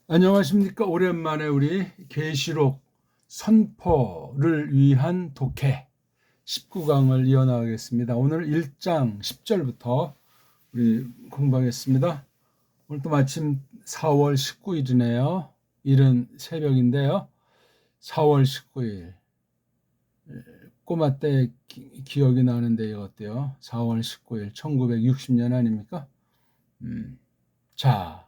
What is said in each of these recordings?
안녕하십니까. 오랜만에 우리 계시록 선포를 위한 독해 19강을 이어나가겠습니다. 오늘 1장 10절부터 우리 공부하겠습니다. 오늘 또 마침 4월 19일이네요. 이른 새벽인데요. 4월 19일 꼬마 때 기억이 나는데 이것도요. 4월 19일 1960년 아닙니까? 자,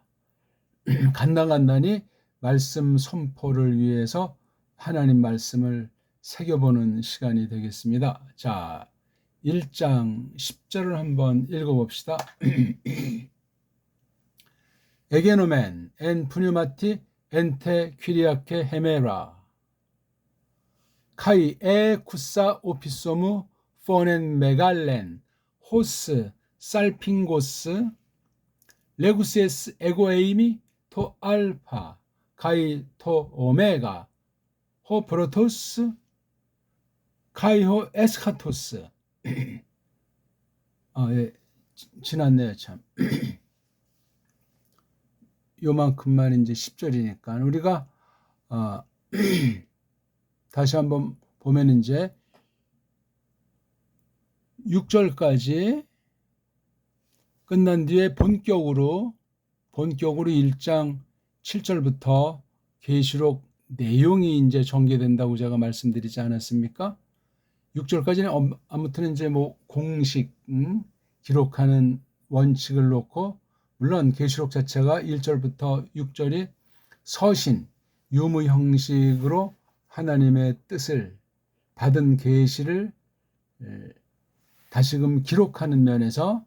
간당간단히 말씀 선포를 위해서 하나님 말씀을 새겨보는 시간이 되겠습니다. 자, 1장 10절을 한번 읽어봅시다. 에게노멘 엔 푸뉴마티 엔테 퀴리아케 헤메라 카이 에 쿠사 오피소무 포넨 메갈렌 호스 살핑고스 레구세스 에고에이미 토 알파 카이 토 오메가 호 프로토스 카이호 에스카토스. 예, 지났네요. 참 요만큼만 이제 10절이니까 우리가 다시 한번 보면 이제 6절까지 끝난 뒤에 본격으로 1장 7절부터 계시록 내용이 이제 전개된다고 제가 말씀드리지 않았습니까? 6절까지는 아무튼 이제 뭐 공식 기록하는 원칙을 놓고, 물론 계시록 자체가 1절부터 6절이 서신 유무 형식으로 하나님의 뜻을 받은 계시를 다시금 기록하는 면에서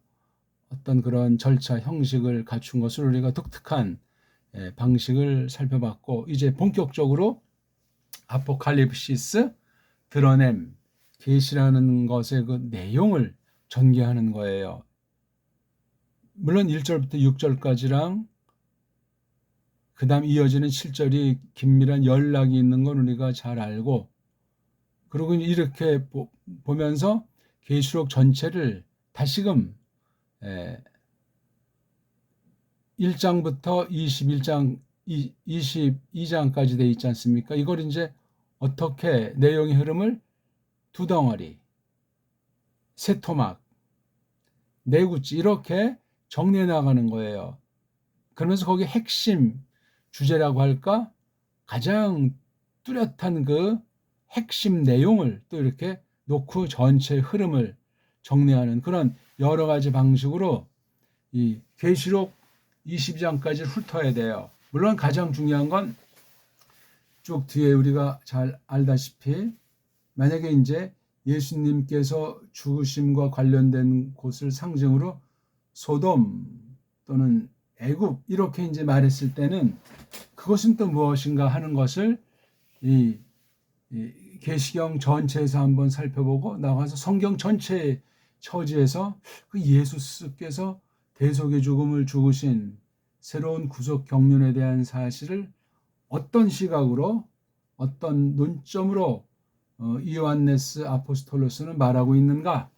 어떤 그런 절차 형식을 갖춘 것을 우리가 독특한 방식을 살펴봤고, 이제 본격적으로 아포칼립시스, 드러냄, 계시라는 것의 그 내용을 전개하는 거예요. 물론 1절부터 6절까지랑 그 다음 이어지는 7절이 긴밀한 연락이 있는 건 우리가 잘 알고, 그리고 이렇게 보면서 계시록 전체를 다시금 1장부터 22장까지 돼 있지 않습니까? 이걸 이제 어떻게 내용의 흐름을 두 덩어리, 세 토막, 네 구찌 이렇게 정리해 나가는 거예요. 그러면서 거기 핵심 주제라고 할까? 가장 뚜렷한 그 핵심 내용을 또 이렇게 놓고 전체 흐름을 정리하는 그런 여러 가지 방식으로 이 계시록 22장까지 훑어야 돼요. 물론 가장 중요한 건 쭉 뒤에 우리가 잘 알다시피, 만약에 이제 예수님께서 죽으심과 관련된 곳을 상징으로 소돔 또는 애굽 이렇게 이제 말했을 때는 그것은 또 무엇인가 하는 것을 이 계시경 전체에서 한번 살펴보고 나가서 성경 전체의 처지에서 그 예수께서 대속의 죽음을 죽으신 새로운 구속 경륜에 대한 사실을 어떤 시각으로, 어떤 논점으로 이오안네스 아포스톨로스는 말하고 있는가,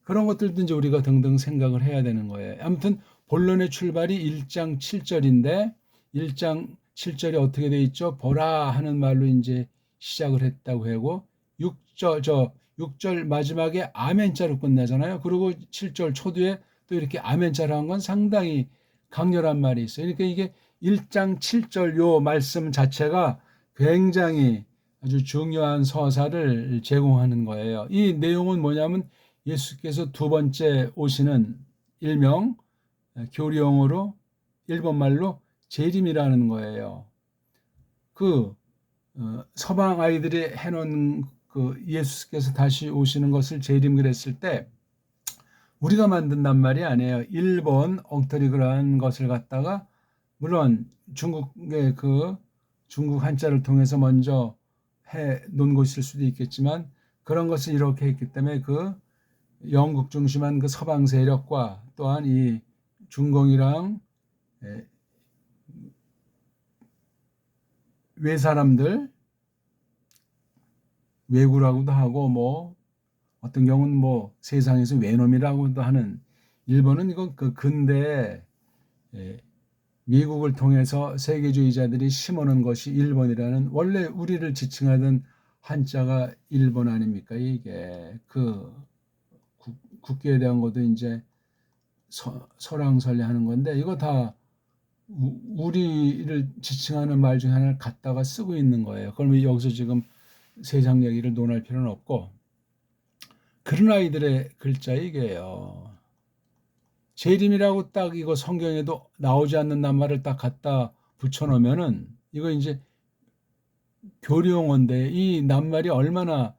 그런 것들도 이제 우리가 등등 생각을 해야 되는 거예요. 아무튼 본론의 출발이 1장 7절인데 1장 7절이 어떻게 돼 있죠? 보라 하는 말로 이제 시작을 했다고 하고 6절 마지막에 아멘자로 끝나잖아요. 그리고 7절 초두에 또 이렇게 아멘자로 한 건 상당히 강렬한 말이 있어요. 그러니까 이게 1장 7절 요 말씀 자체가 굉장히 아주 중요한 서사를 제공하는 거예요. 이 내용은 뭐냐면 예수께서 두 번째 오시는 일명 교리용어로 일본말로 재림이라는 거예요. 그 서방 아이들이 해놓은 그 예수께서 다시 오시는 것을 재림 그랬을 때 우리가 만든단 말이 아니에요. 일본 엉터리 그런 것을 갖다가, 물론 중국의 그 중국 한자를 통해서 먼저 해 놓은 것일 수도 있겠지만, 그런 것을 이렇게 했기 때문에 그 영국 중심한 그 서방 세력과 또한 이 중공이랑 외사람들, 외구라고도 하고 뭐 어떤 경우는 뭐 세상에서 외놈이라고도 하는, 일본은 이건 그 근대 미국을 통해서 세계주의자들이 심어놓은 것이 일본이라는, 원래 우리를 지칭하던 한자가 일본 아닙니까? 이게 그 국기에 대한 것도 이제 설왕설래하는 건데, 이거 다 우리를 지칭하는 말 중에 하나를 갖다가 쓰고 있는 거예요. 그러면 여기서 지금 세상 얘기를 논할 필요는 없고, 그런 아이들의 글자 이게요. 재림이라고 딱 이거 성경에도 나오지 않는 낱말을 딱 갖다 붙여놓으면은 이거 이제 교리용어인데, 이 낱말이 얼마나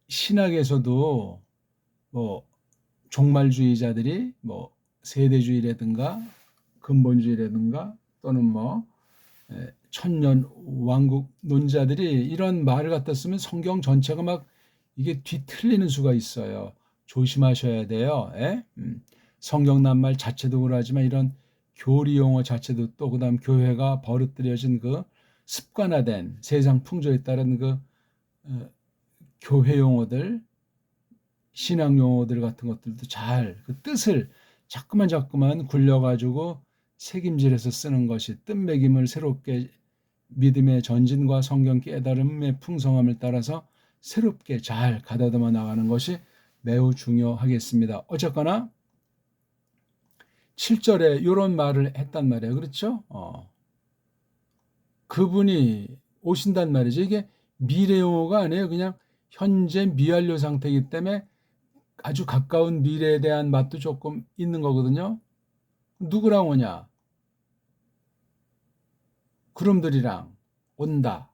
신학에서도 뭐 종말주의자들이 뭐 세대주의라든가 근본주의라든가 또는 뭐 천년 왕국 논자들이 이런 말을 갖다 쓰면 성경 전체가 막 이게 뒤틀리는 수가 있어요. 조심하셔야 돼요. 성경 낱말 자체도 그러하지만 이런 교리 용어 자체도, 또 그다음 교회가 버릇들여진 그 습관화된 세상 풍조에 따른 그 교회 용어들, 신앙 용어들 같은 것들도 잘 그 뜻을 자꾸만 굴려가지고 새김질해서 쓰는 것이, 뜻매김을 새롭게 믿음의 전진과 성경 깨달음의 풍성함을 따라서 새롭게 잘 가다듬어 나가는 것이 매우 중요하겠습니다. 어쨌거나 7절에 이런 말을 했단 말이에요. 그렇죠? 그분이 오신단 말이죠. 이게 미래 용어가 아니에요. 그냥 현재 미완료 상태이기 때문에 아주 가까운 미래에 대한 맛도 조금 있는 거거든요. 누구랑 오냐? 구름들이랑 온다.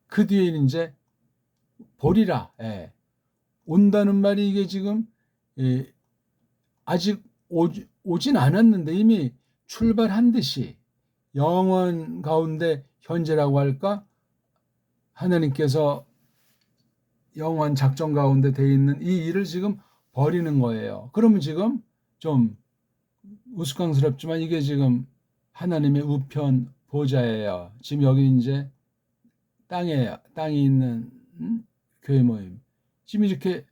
그 뒤에는 이제 보리라. 온다는 말이 이게 지금 아직 오진 않았는데 이미 출발한 듯이 영원 가운데 현재라고 할까? 하나님께서 영원 작전 가운데 돼 있는 이 일을 지금 벌이는 거예요. 그러면 지금 좀 우스꽝스럽지만 이게 지금 하나님의 우편 보좌예요. 지금 여기 이제 땅에 있는 교회 모임. 지금 이렇게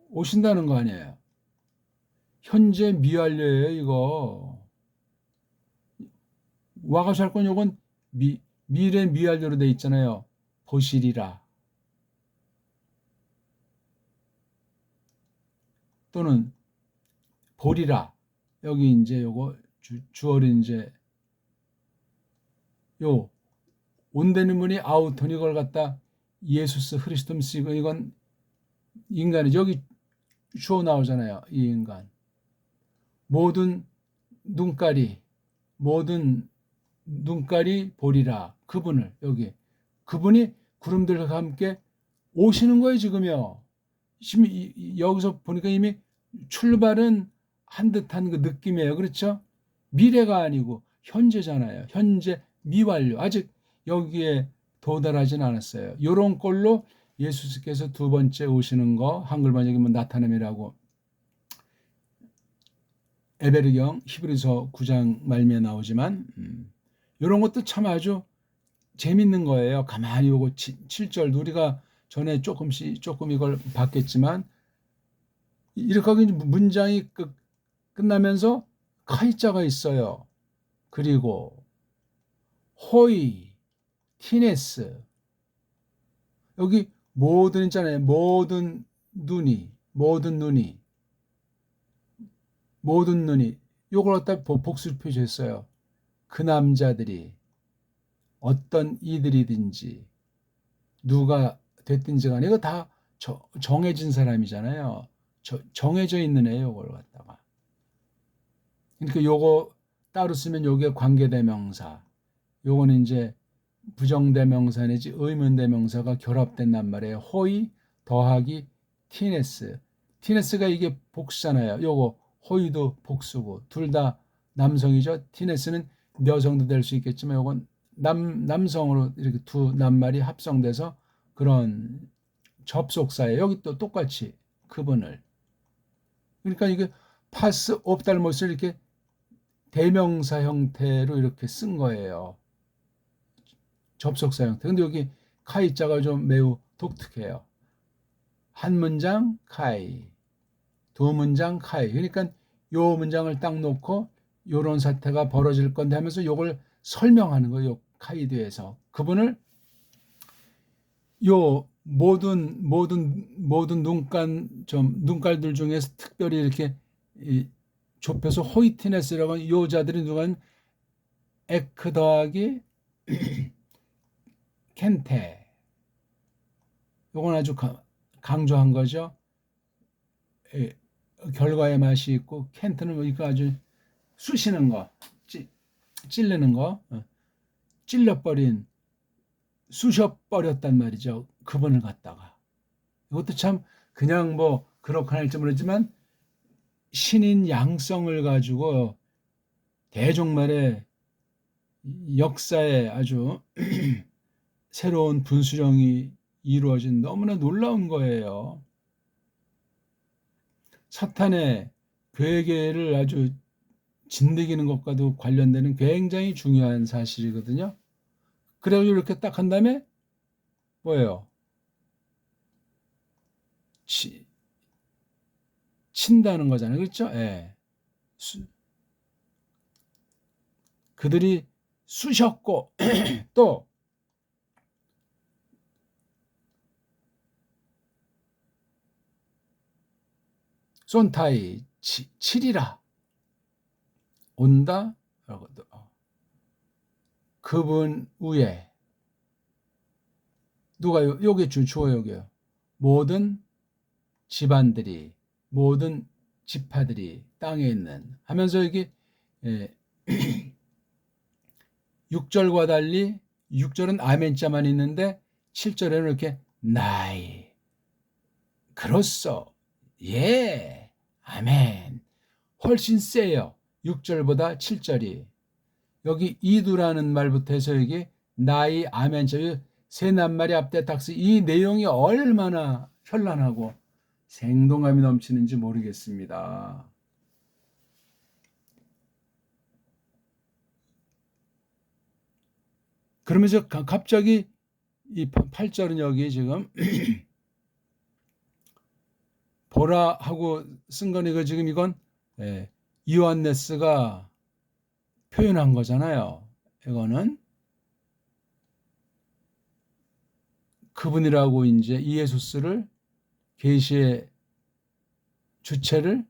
오신다는 거 아니에요. 현재 미완료예요, 이거. 와가서 할 건 요건 미래 미완료로 돼 있잖아요. 보시리라. 또는 보리라. 여기 이제 요거 주어를 이제 요 온되는 분이 아우톤 이걸 갖다 예수스 흐리스돔 쓰고, 이건 인간이 여기 주어 나오잖아요. 이 인간. 모든 눈깔이 보리라. 그분을, 여기 그분이 구름들과 함께 오시는 거예요. 지금요. 지금 여기서 보니까 이미 출발은 한 듯한 그 느낌이에요. 그렇죠? 미래가 아니고 현재잖아요. 현재 미완료. 아직 여기에 도달하진 않았어요. 이런 꼴로 예수께서 두 번째 오시는 거, 한글 번역이면 나타남이라고 에베르경 히브리서 9장 말미에 나오지만 이런 것도 참 아주 재밌는 거예요. 가만히 요거 7절 우리가 전에 조금 이걸 봤겠지만, 이렇게 문장이 끝나면서 카이자가 있어요. 그리고 호이, 티네스, 여기 모든 있잖아요. 모든 눈이 요걸 갖다 복수를 표시했어요. 그 남자들이 어떤 이들이든지 누가 됐든지 간에 이거 다 정해진 사람이잖아요. 정해져 있는 애요, 이걸 갖다가. 그러니까 요거 따로 쓰면 요게 관계대명사, 요거는 이제 부정대명사 내지 의문대명사가 결합된 말이에요. 호의 더하기 티네스. 티네스가 이게 복수잖아요. 요거 호의도 복수고 둘 다 남성이죠. 티네스는 여성도 될 수 있겠지만 요건 남성으로 이렇게 두 낱말이 합성돼서 그런 접속사예요. 여기 또 똑같이 그분을. 그러니까 이게 파스 옵달모스를 이렇게 대명사 형태로 이렇게 쓴 거예요. 접속사 형태. 근데 여기 카이자가 좀 매우 독특해요. 한 문장 카이, 두 문장 카이. 그러니까 요 문장을 딱 놓고 요런 사태가 벌어질 건데 하면서 요걸 설명하는 거예요. 요 카이드에서. 그분을 요 모든 눈깔들 중에서 특별히 이렇게 좁혀서 호이티네스라고 하는 요 자들이 누가 에크 더하기 켄테. 요건 아주 강조한 거죠. 결과의 맛이 있고 켄트는 이거 아주 쑤시는 거, 찔르는 거, 찔려버린, 쑤셔버렸단 말이죠. 그분을 갖다가. 이것도 참 그냥 뭐 그렇거나 할지 모르지만 신인 양성을 가지고 대종말의 역사에 아주 새로운 분수령이 이루어진 너무나 놀라운 거예요. 사탄의 괴계를 아주 진드기는 것과도 관련되는 굉장히 중요한 사실이거든요. 그래가지고 이렇게 딱 한 다음에 뭐예요? 친다는 거잖아요. 그렇죠? 예. 그들이 쑤셨고 또 손타이 치리라 온다. 그분 위에 누가요? 요게 주어 여기요. 모든 집안들이 모든 지파들이 땅에 있는 하면서 여기 6절과 달리 6절은 아멘자만 있는데 7절에는 이렇게 나이 그렇소 예 아멘 훨씬 세요. 6절보다 7절이 여기 이두라는 말부터 해서 여기 나이 아멘자 세 낱말이 앞에 닥스 이 내용이 얼마나 현란하고 생동감이 넘치는지 모르겠습니다. 그러면서 갑자기 이 8절은 여기 지금 보라 하고 쓴 거니까 지금 이건 요한네스가 표현한 거잖아요. 이거는 그분이라고 이제 이예수스를 계시의 주체를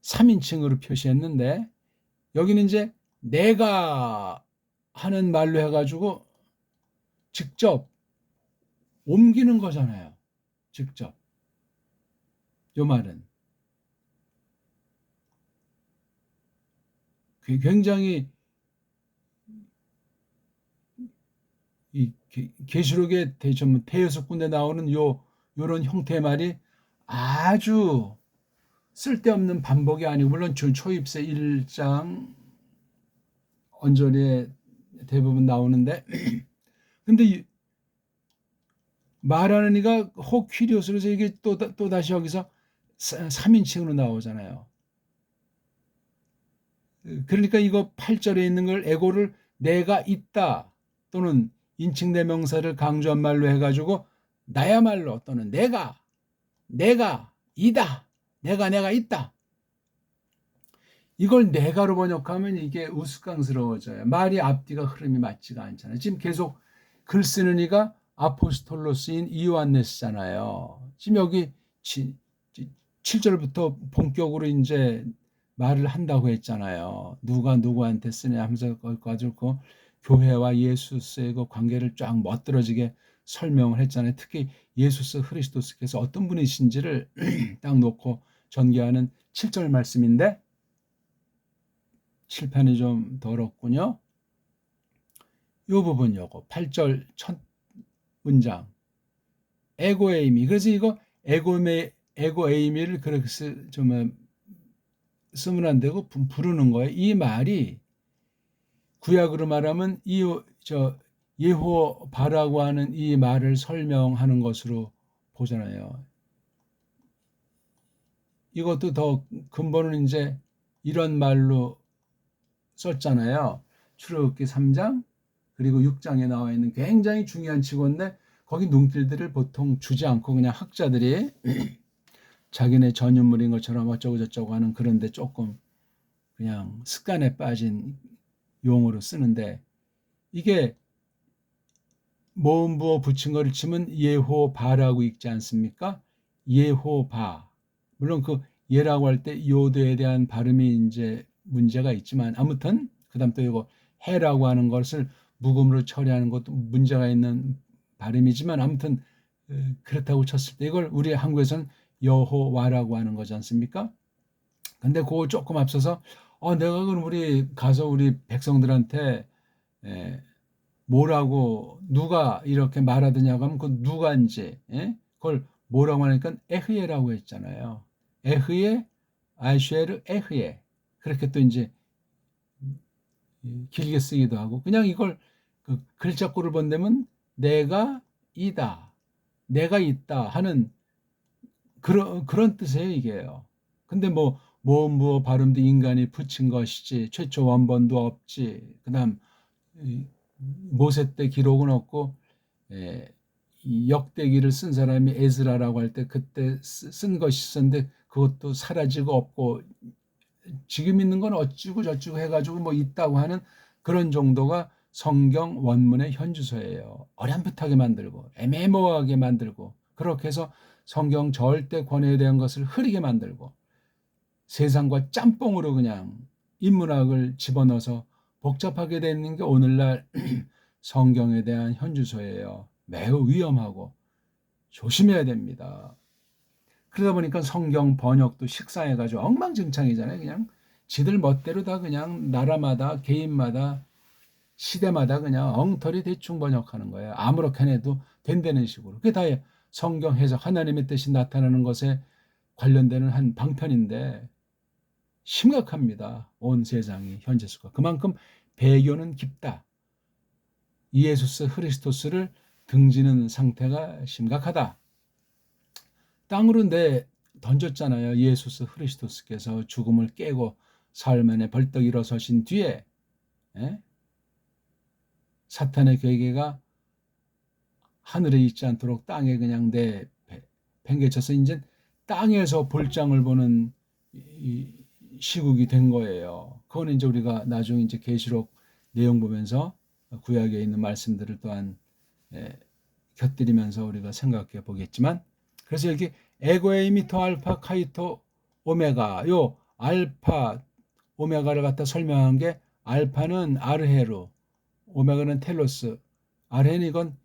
3인칭으로 표시했는데 여기는 이제 내가 하는 말로 해가지고 직접 옮기는 거잖아요. 직접. 요 말은. 굉장히 이 계시록의 대여섯 군데 나오는 요런 형태의 말이 아주 쓸데없는 반복이 아니고 물론 초입세 1장 언저리에 대부분 나오는데 근데 말하는 이가 호퀴리오스로서 이게 또 다시 여기서 3인칭으로 나오잖아요. 그러니까 이거 8절에 있는 걸 에고를 내가 있다 또는 인칭대명사를 강조한 말로 해가지고 나야말로 또는 내가 이다 내가 있다 이걸 내가로 번역하면 이게 우스꽝스러워져요. 말이 앞뒤가 흐름이 맞지가 않잖아요. 지금 계속 글 쓰는 이가 아포스톨로스인 이요한네스잖아요. 지금 여기 7절부터 본격으로 이제 말을 한다고 했잖아요. 누가 누구한테 쓰냐 하면서 가지고 교회와 예수스의 그 관계를 쫙 멋들어지게 설명을 했잖아요. 특히 예수스 그리스도스께서 어떤 분이신지를 딱 놓고 전개하는 7절 말씀인데 칠판이 좀 더럽군요. 이 부분 요거 8절 첫 문장 에고에이미 그래서 이거 에고에이미를 그렇게 좀 쓰면 안 되고 부르는 거예요. 이 말이 구약으로 말하면 예호바라고 하는 이 말을 설명하는 것으로 보잖아요. 이것도 더 근본은 이제 이런 말로 썼잖아요. 출애굽기 3장 그리고 6장에 나와 있는 굉장히 중요한 직원인데 거기 눈길들을 보통 주지 않고 그냥 학자들이 자기네 전유물인 것처럼 어쩌고 저쩌고 하는 그런데 조금 그냥 습관에 빠진 용어로 쓰는데 이게 모음 부호 붙인 거를 치면 예호바라고 읽지 않습니까? 예호바. 물론 그 예라고 할 때 요도에 대한 발음이 이제 문제가 있지만 아무튼 그다음 또 이거 해라고 하는 것을 묵음으로 처리하는 것도 문제가 있는 발음이지만 아무튼 그렇다고 쳤을 때 이걸 우리 한국에서는 여호와라고 하는 거지 않습니까? 근데 그거 조금 앞서서 내가 그럼 우리 가서 우리 백성들한테 에, 뭐라고 누가 이렇게 말하더냐고 하면 그 누가인지 그걸 뭐라고 하니까 에흐예라고 했잖아요. 에흐예, 아이쉐르 에흐예. 그렇게 또 이제 길게 쓰기도 하고 그냥 이걸 그 글자꼴을 본다면 내가 이다, 내가 있다 하는 그런 뜻이에요 이게요. 근데 뭐 모음부호 발음도 인간이 붙인 것이지 최초 원본도 없지. 그다음 모세 때 기록은 없고 이 역대기를 쓴 사람이 에스라라고 할 때 그때 쓴 것이 있었는데 그것도 사라지고 없고 지금 있는 건 어찌고 저찌고 해가지고 뭐 있다고 하는 그런 정도가 성경 원문의 현주소예요. 어렴풋하게 만들고 애매모호하게 만들고 그렇게 해서 성경 절대 권위에 대한 것을 흐리게 만들고 세상과 짬뽕으로 그냥 인문학을 집어넣어서 복잡하게 되는 게 오늘날 성경에 대한 현주소예요. 매우 위험하고 조심해야 됩니다. 그러다 보니까 성경 번역도 식상해가지고 엉망진창이잖아요. 그냥 지들 멋대로 다 그냥 나라마다 개인마다 시대마다 그냥 엉터리 대충 번역하는 거예요. 아무렇게나 해도 된다는 식으로. 그게 다 성경 해석 하나님의 뜻이 나타나는 것에 관련되는 한 방편인데 심각합니다. 온 세상이 현재 수가. 그만큼 배교는 깊다. 예수스 크리스토스를 등지는 상태가 심각하다. 땅으로 내 던졌잖아요. 예수스 크리스토스께서 죽음을 깨고 사흘 만에 벌떡 일어서신 뒤에 사탄의 괴계가 하늘에 있지 않도록 땅에 그냥 팽개쳐서 이제 땅에서 볼장을 보는 시국이 된 거예요. 그거는 이제 우리가 나중에 이제 계시록 내용 보면서 구약에 있는 말씀들을 또한 곁들이면서 우리가 생각해 보겠지만 그래서 여기 에고에이미터 알파 카이토 오메가 요 알파 오메가를 갖다 설명한 게 알파는 아르헤루 오메가는 텔로스 아르헤는 이건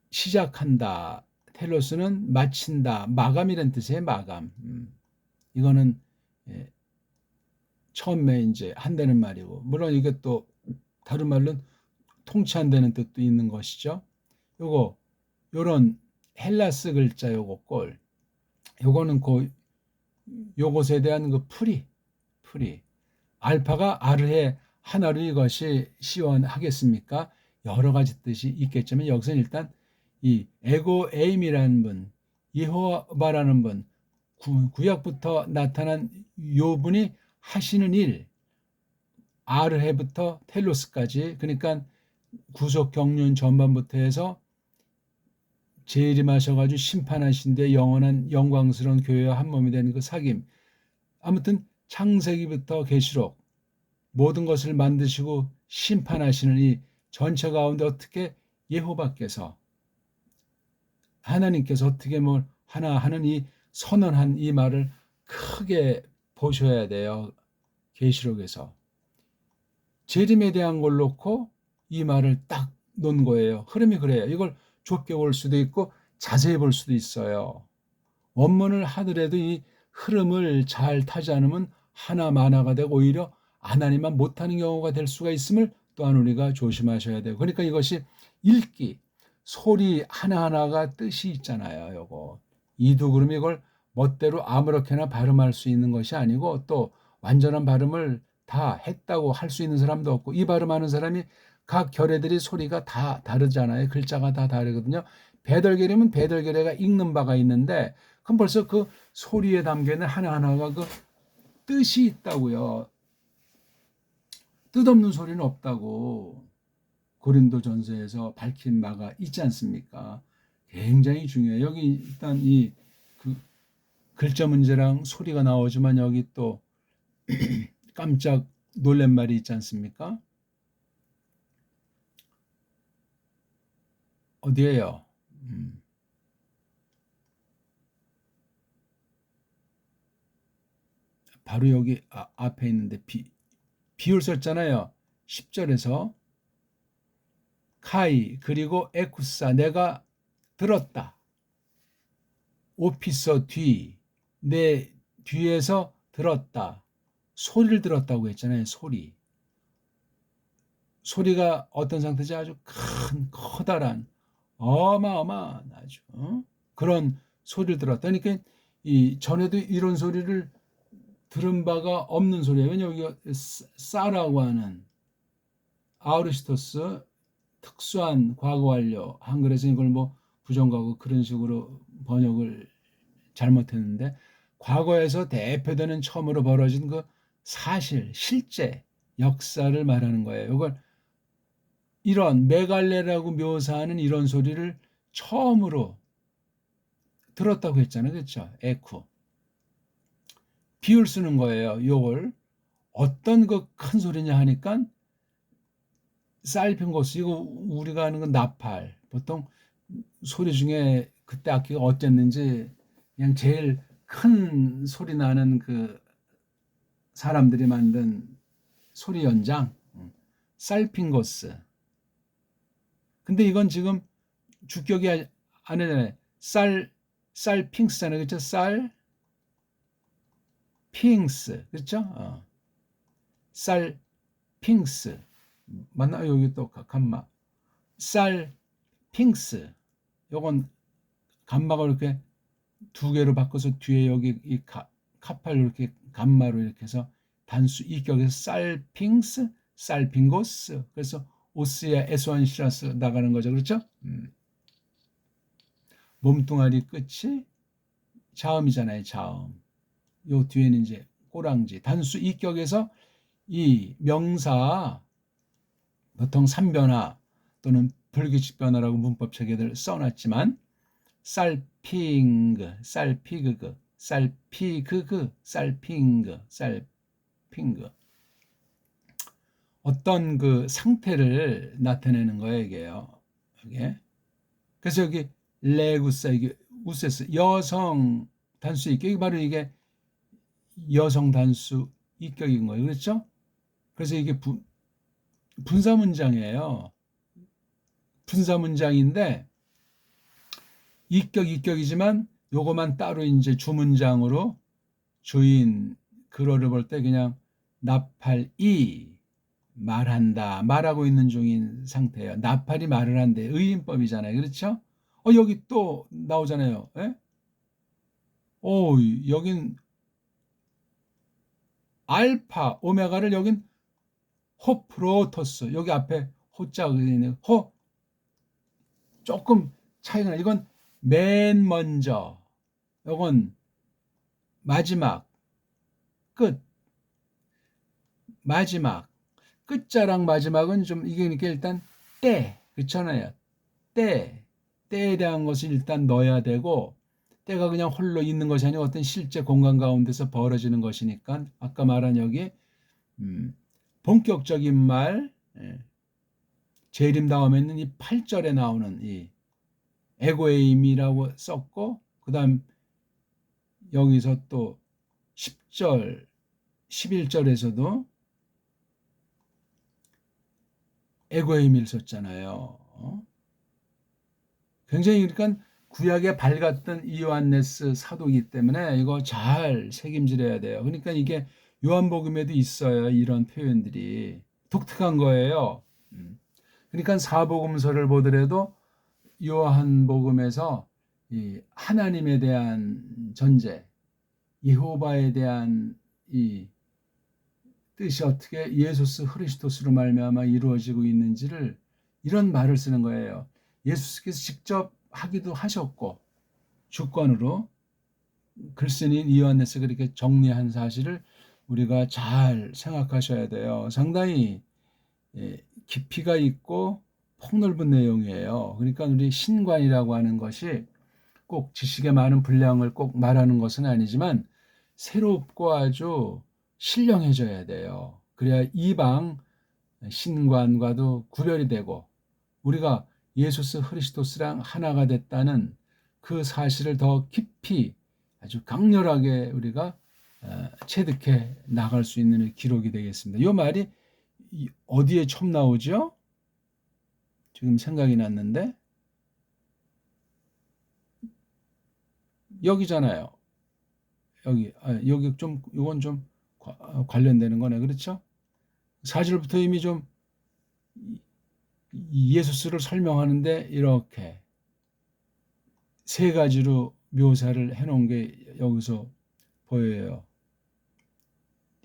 시작한다 텔로스는 마친다 마감이라는 뜻이에요 마감 이거는 처음에 이제 한다는 말이고 물론 이게 또 다른 말로는 통치한다는 뜻도 있는 것이죠. 요런 헬라스 글자 요거 꼴 요거는 요것에 대한 그 풀이 알파가 아르헤 하나로 이것이 시원하겠습니까? 여러 가지 뜻이 있겠지만 여기서는 일단 이 에고 에임이라는 분 예호바라는 분 구약부터 나타난 요 분이 하시는 일 아르헤부터 텔로스까지 그러니까 구속 경륜 전반부터 해서 재림하셔가지고 심판하신데 영원한 영광스러운 교회와 한 몸이 되는 그 사귐 아무튼 창세기부터 계시록 모든 것을 만드시고 심판하시는 이 전체 가운데 어떻게 예호바께서 하나님께서 어떻게 뭘 하나 하는 이 선언한 이 말을 크게 보셔야 돼요. 계시록에서 재림에 대한 걸 놓고 이 말을 딱 놓은 거예요. 흐름이 그래요. 이걸 좁게 볼 수도 있고 자세히 볼 수도 있어요. 원문을 하더라도 이 흐름을 잘 타지 않으면 하나만화가 되고 오히려 하나님만 못하는 경우가 될 수가 있음을 또한 우리가 조심하셔야 돼요. 그러니까 이것이 읽기, 소리 하나하나가 뜻이 있잖아요. 요거. 이두그룹이 이걸 멋대로 아무렇게나 발음할 수 있는 것이 아니고 또 완전한 발음을 다 했다고 할 수 있는 사람도 없고 이 발음하는 사람이 각 결애들이 소리가 다 다르잖아요. 글자가 다 다르거든요. 배덜결이면 배덜결애가 읽는 바가 있는데 그럼 벌써 그 소리에 담겨있는 하나하나가 그 뜻이 있다고요. 뜻없는 소리는 없다고 고린도전서에서 밝힌 바가 있지 않습니까? 굉장히 중요해요. 여기 일단 이 그 글자 문제랑 소리가 나오지만 여기 또 깜짝 놀란 말이 있지 않습니까? 어디에요? 바로 여기 앞에 있는데 비율 썼잖아요. 10절에서 카이 그리고 에쿠사 내가 들었다. 오피서 내 뒤에서 들었다. 소리를 들었다고 했잖아요. 소리가 어떤 상태지? 아주 큰 커다란 어마어마한 아주 그런 소리를 들었다. 그러니까 이 전에도 이런 소리를 들은 바가 없는 소리예요. 왜냐하면 여기가 싸라고 하는 아우르시토스 특수한 과거 완료 한글에서 이걸 뭐 부정과거 그런 식으로 번역을 잘못했는데 과거에서 대표되는 처음으로 벌어진 그 사실 실제 역사를 말하는 거예요. 이걸 이런 메갈레라고 묘사하는 이런 소리를 처음으로 들었다고 했잖아요. 그렇죠? 에쿠. 비율 쓰는 거예요. 요걸 어떤 그 큰 소리냐 하니까 살핀고스 이거 우리가 아는 건 나팔. 보통 소리 중에 그때 악기가 어땠는지 그냥 제일 큰 소리 나는 그 사람들이 만든 소리 연장 살핀고스. 근데 이건 지금 주격이 아니잖아요. 쌀핑스잖아요. 그렇죠? 쌀핑스. 그렇죠? 쌀핑스. 맞나요? 여기 또 감마. 쌀핑스. 요건 감마가 이렇게 두 개로 바꿔서 뒤에 여기 이 카팔로 이렇게 감마로 이렇게 해서 단수 이격에서 쌀핑스, 쌀핑고스. 그래서 오스야 에스완 시라스 나가는 거죠. 그렇죠? 몸뚱아리 끝이 자음이잖아요. 자음. 요 뒤에는 이제 꼬랑지. 단수 이격에서 이 명사 보통 삼변화 또는 불규칙 변화라고 문법 체계들 써놨지만 쌀핑그, 쌀피그그, 쌀피그그, 쌀핑그 어떤 그 상태를 나타내는 거예요, 이게요. 이게. 그래서 여기 레구사 이게 우세스 여성 단수 이격 이 바로 이게 여성 단수 이격인 거예요. 그렇죠? 그래서 이게 분사 문장이에요. 분사 문장인데 이격이지만 요거만 따로 이제 주문장으로 주인 글어를 볼 때 그냥 나팔이 말한다. 말하고 있는 중인 상태예요. 나팔이 말을 한대. 의인법이잖아요. 그렇죠? 여기 또 나오잖아요. 예? 여긴 알파, 오메가를 여긴 호프로토스. 여기 앞에 호자가 있네요. 조금 차이가 나. 이건 맨 먼저. 이건 마지막. 끝. 마지막. 끝자락 마지막은 좀 이게 그러니까 일단 그렇잖아요. 때에 대한 것을 일단 넣어야 되고 때가 그냥 홀로 있는 것이 아니고 어떤 실제 공간 가운데서 벌어지는 것이니까 아까 말한 여기 본격적인 말 재림 다음에는 이 8절에 나오는 이 에고에임이라고 썼고 그다음 여기서 또 10절 11절에서도 에고에임을 썼잖아요. 굉장히 그러니까 구약에 밝았던 이요한네스 사도이기 때문에 이거 잘 책임질해야 돼요. 그러니까 이게 요한복음에도 있어요. 이런 표현들이 독특한 거예요. 그러니까 사복음서를 보더라도 요한복음에서 이 하나님에 대한 전제, 여호와에 대한 이 뜻이 어떻게 예수스 그리스도스로 말미암아 이루어지고 있는지를 이런 말을 쓰는 거예요. 예수께서 직접 하기도 하셨고 주권으로 글쓴이인 이요한네스가 그렇게 정리한 사실을 우리가 잘 생각하셔야 돼요. 상당히 깊이가 있고 폭넓은 내용이에요. 그러니까 우리 신관이라고 하는 것이 꼭 지식의 많은 분량을 꼭 말하는 것은 아니지만 새롭고 아주 신령해져야 돼요. 그래야 이방 신관과도 구별이 되고 우리가 예수스 그리스도스랑 하나가 됐다는 그 사실을 더 깊이 아주 강렬하게 우리가 체득해 나갈 수 있는 기록이 되겠습니다. 이 말이 어디에 처음 나오죠? 지금 생각이 났는데 여기잖아요. 여기 좀 이건 좀 관련되는 거네. 그렇죠? 4절부터 이미 좀 예수스를 설명하는데 이렇게 세 가지로 묘사를 해놓은 게 여기서 보여요.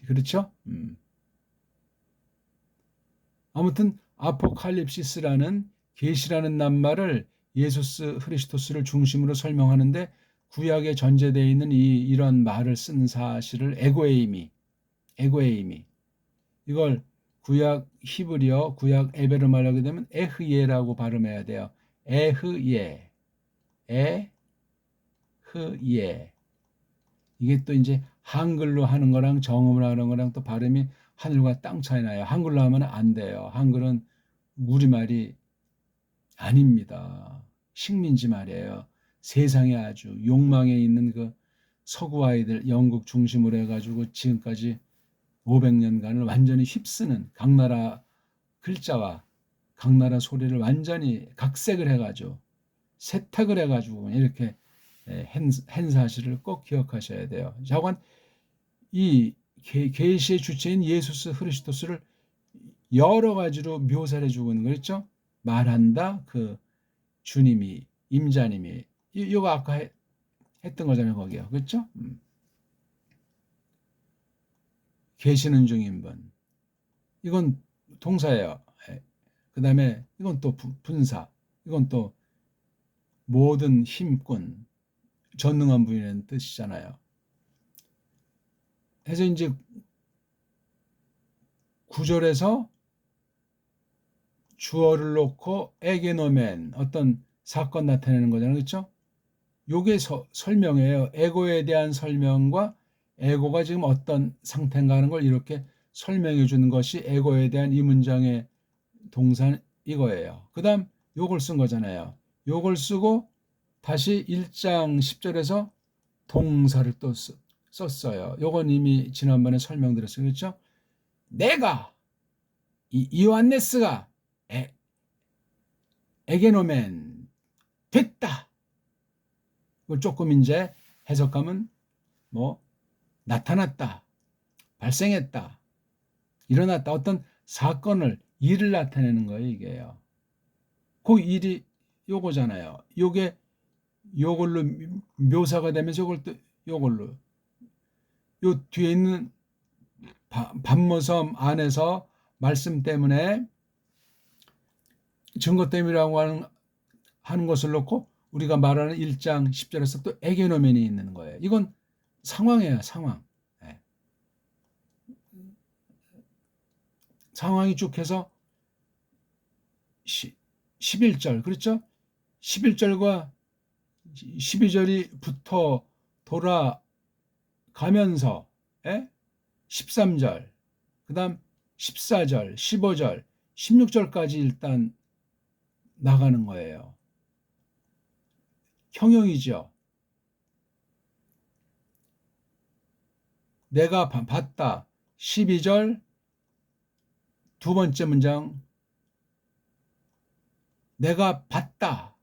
그렇죠? 아무튼 아포칼립시스라는 계시라는 낱말을 예수스 그리스도스를 중심으로 설명하는데 구약에 전제되어 있는 이런 말을 쓴 사실을 에고에이미 이걸 구약 히브리어 구약 에베르말로 하게 되면 에흐예라고 발음해야 돼요. 에흐예 이게 또 이제 한글로 하는 거랑 정음으로 하는 거랑 또 발음이 하늘과 땅 차이 나요. 한글로 하면 안 돼요. 한글은 우리말이 아닙니다. 식민지 말이에요. 세상에 아주 욕망에 있는 그 서구 아이들 영국 중심으로 해가지고 지금까지 500년간을 완전히 휩쓰는 각나라 글자와 각나라 소리를 완전히 각색을 해가지고 세탁을 해가지고 이렇게 한 사실을 꼭 기억하셔야 돼요. 자관 이 계시의 주체인 예수스 그리스도스를 여러 가지로 묘사를 해주고 있는 거죠. 말한다 그 주님이 임자님이 이거 아까 했던 거잖아요. 거기요. 그렇죠? 계시는 중인 분. 이건 동사예요. 그 다음에 이건 또 분사. 이건 또 모든 힘꾼, 전능한 분이라는 뜻이잖아요. 해서 이제 9절에서 주어를 놓고 에게노멘 어떤 사건 나타내는 거잖아요. 그렇죠? 요게 설명이에요. 에고에 대한 설명과 에고가 지금 어떤 상태인가 하는 걸 이렇게 설명해 주는 것이 에고에 대한 이 문장의 동사 이거예요. 그 다음 요걸 쓴 거잖아요. 요걸 쓰고 다시 1장 10절에서 동사를 또 썼어요. 요건 이미 지난번에 설명드렸어요. 그렇죠? 내가 이오안네스가 에게노멘 됐다. 그걸 조금 이제 해석하면 뭐 나타났다, 발생했다, 일어났다 어떤 사건을 일을 나타내는 거예요. 이게요. 그 일이 요거잖아요. 요게 요걸로 묘사가 되면서 요걸 또 요걸로 요 뒤에 있는 반모섬 안에서 말씀 때문에 증거 때문이라고 하는 것을 놓고 우리가 말하는 1장 10절에서 또 에게노멘이 있는 거예요. 이건 상황이에요. 상황. 네. 상황이 쭉 해서 11절 그렇죠? 11절과 12절이 붙어 돌아가면서 13절 그 다음 14절 15절 16절까지 일단 나가는 거예요. 형용이죠. 내가 봤다. 12절 두 번째 문장 내가 봤다.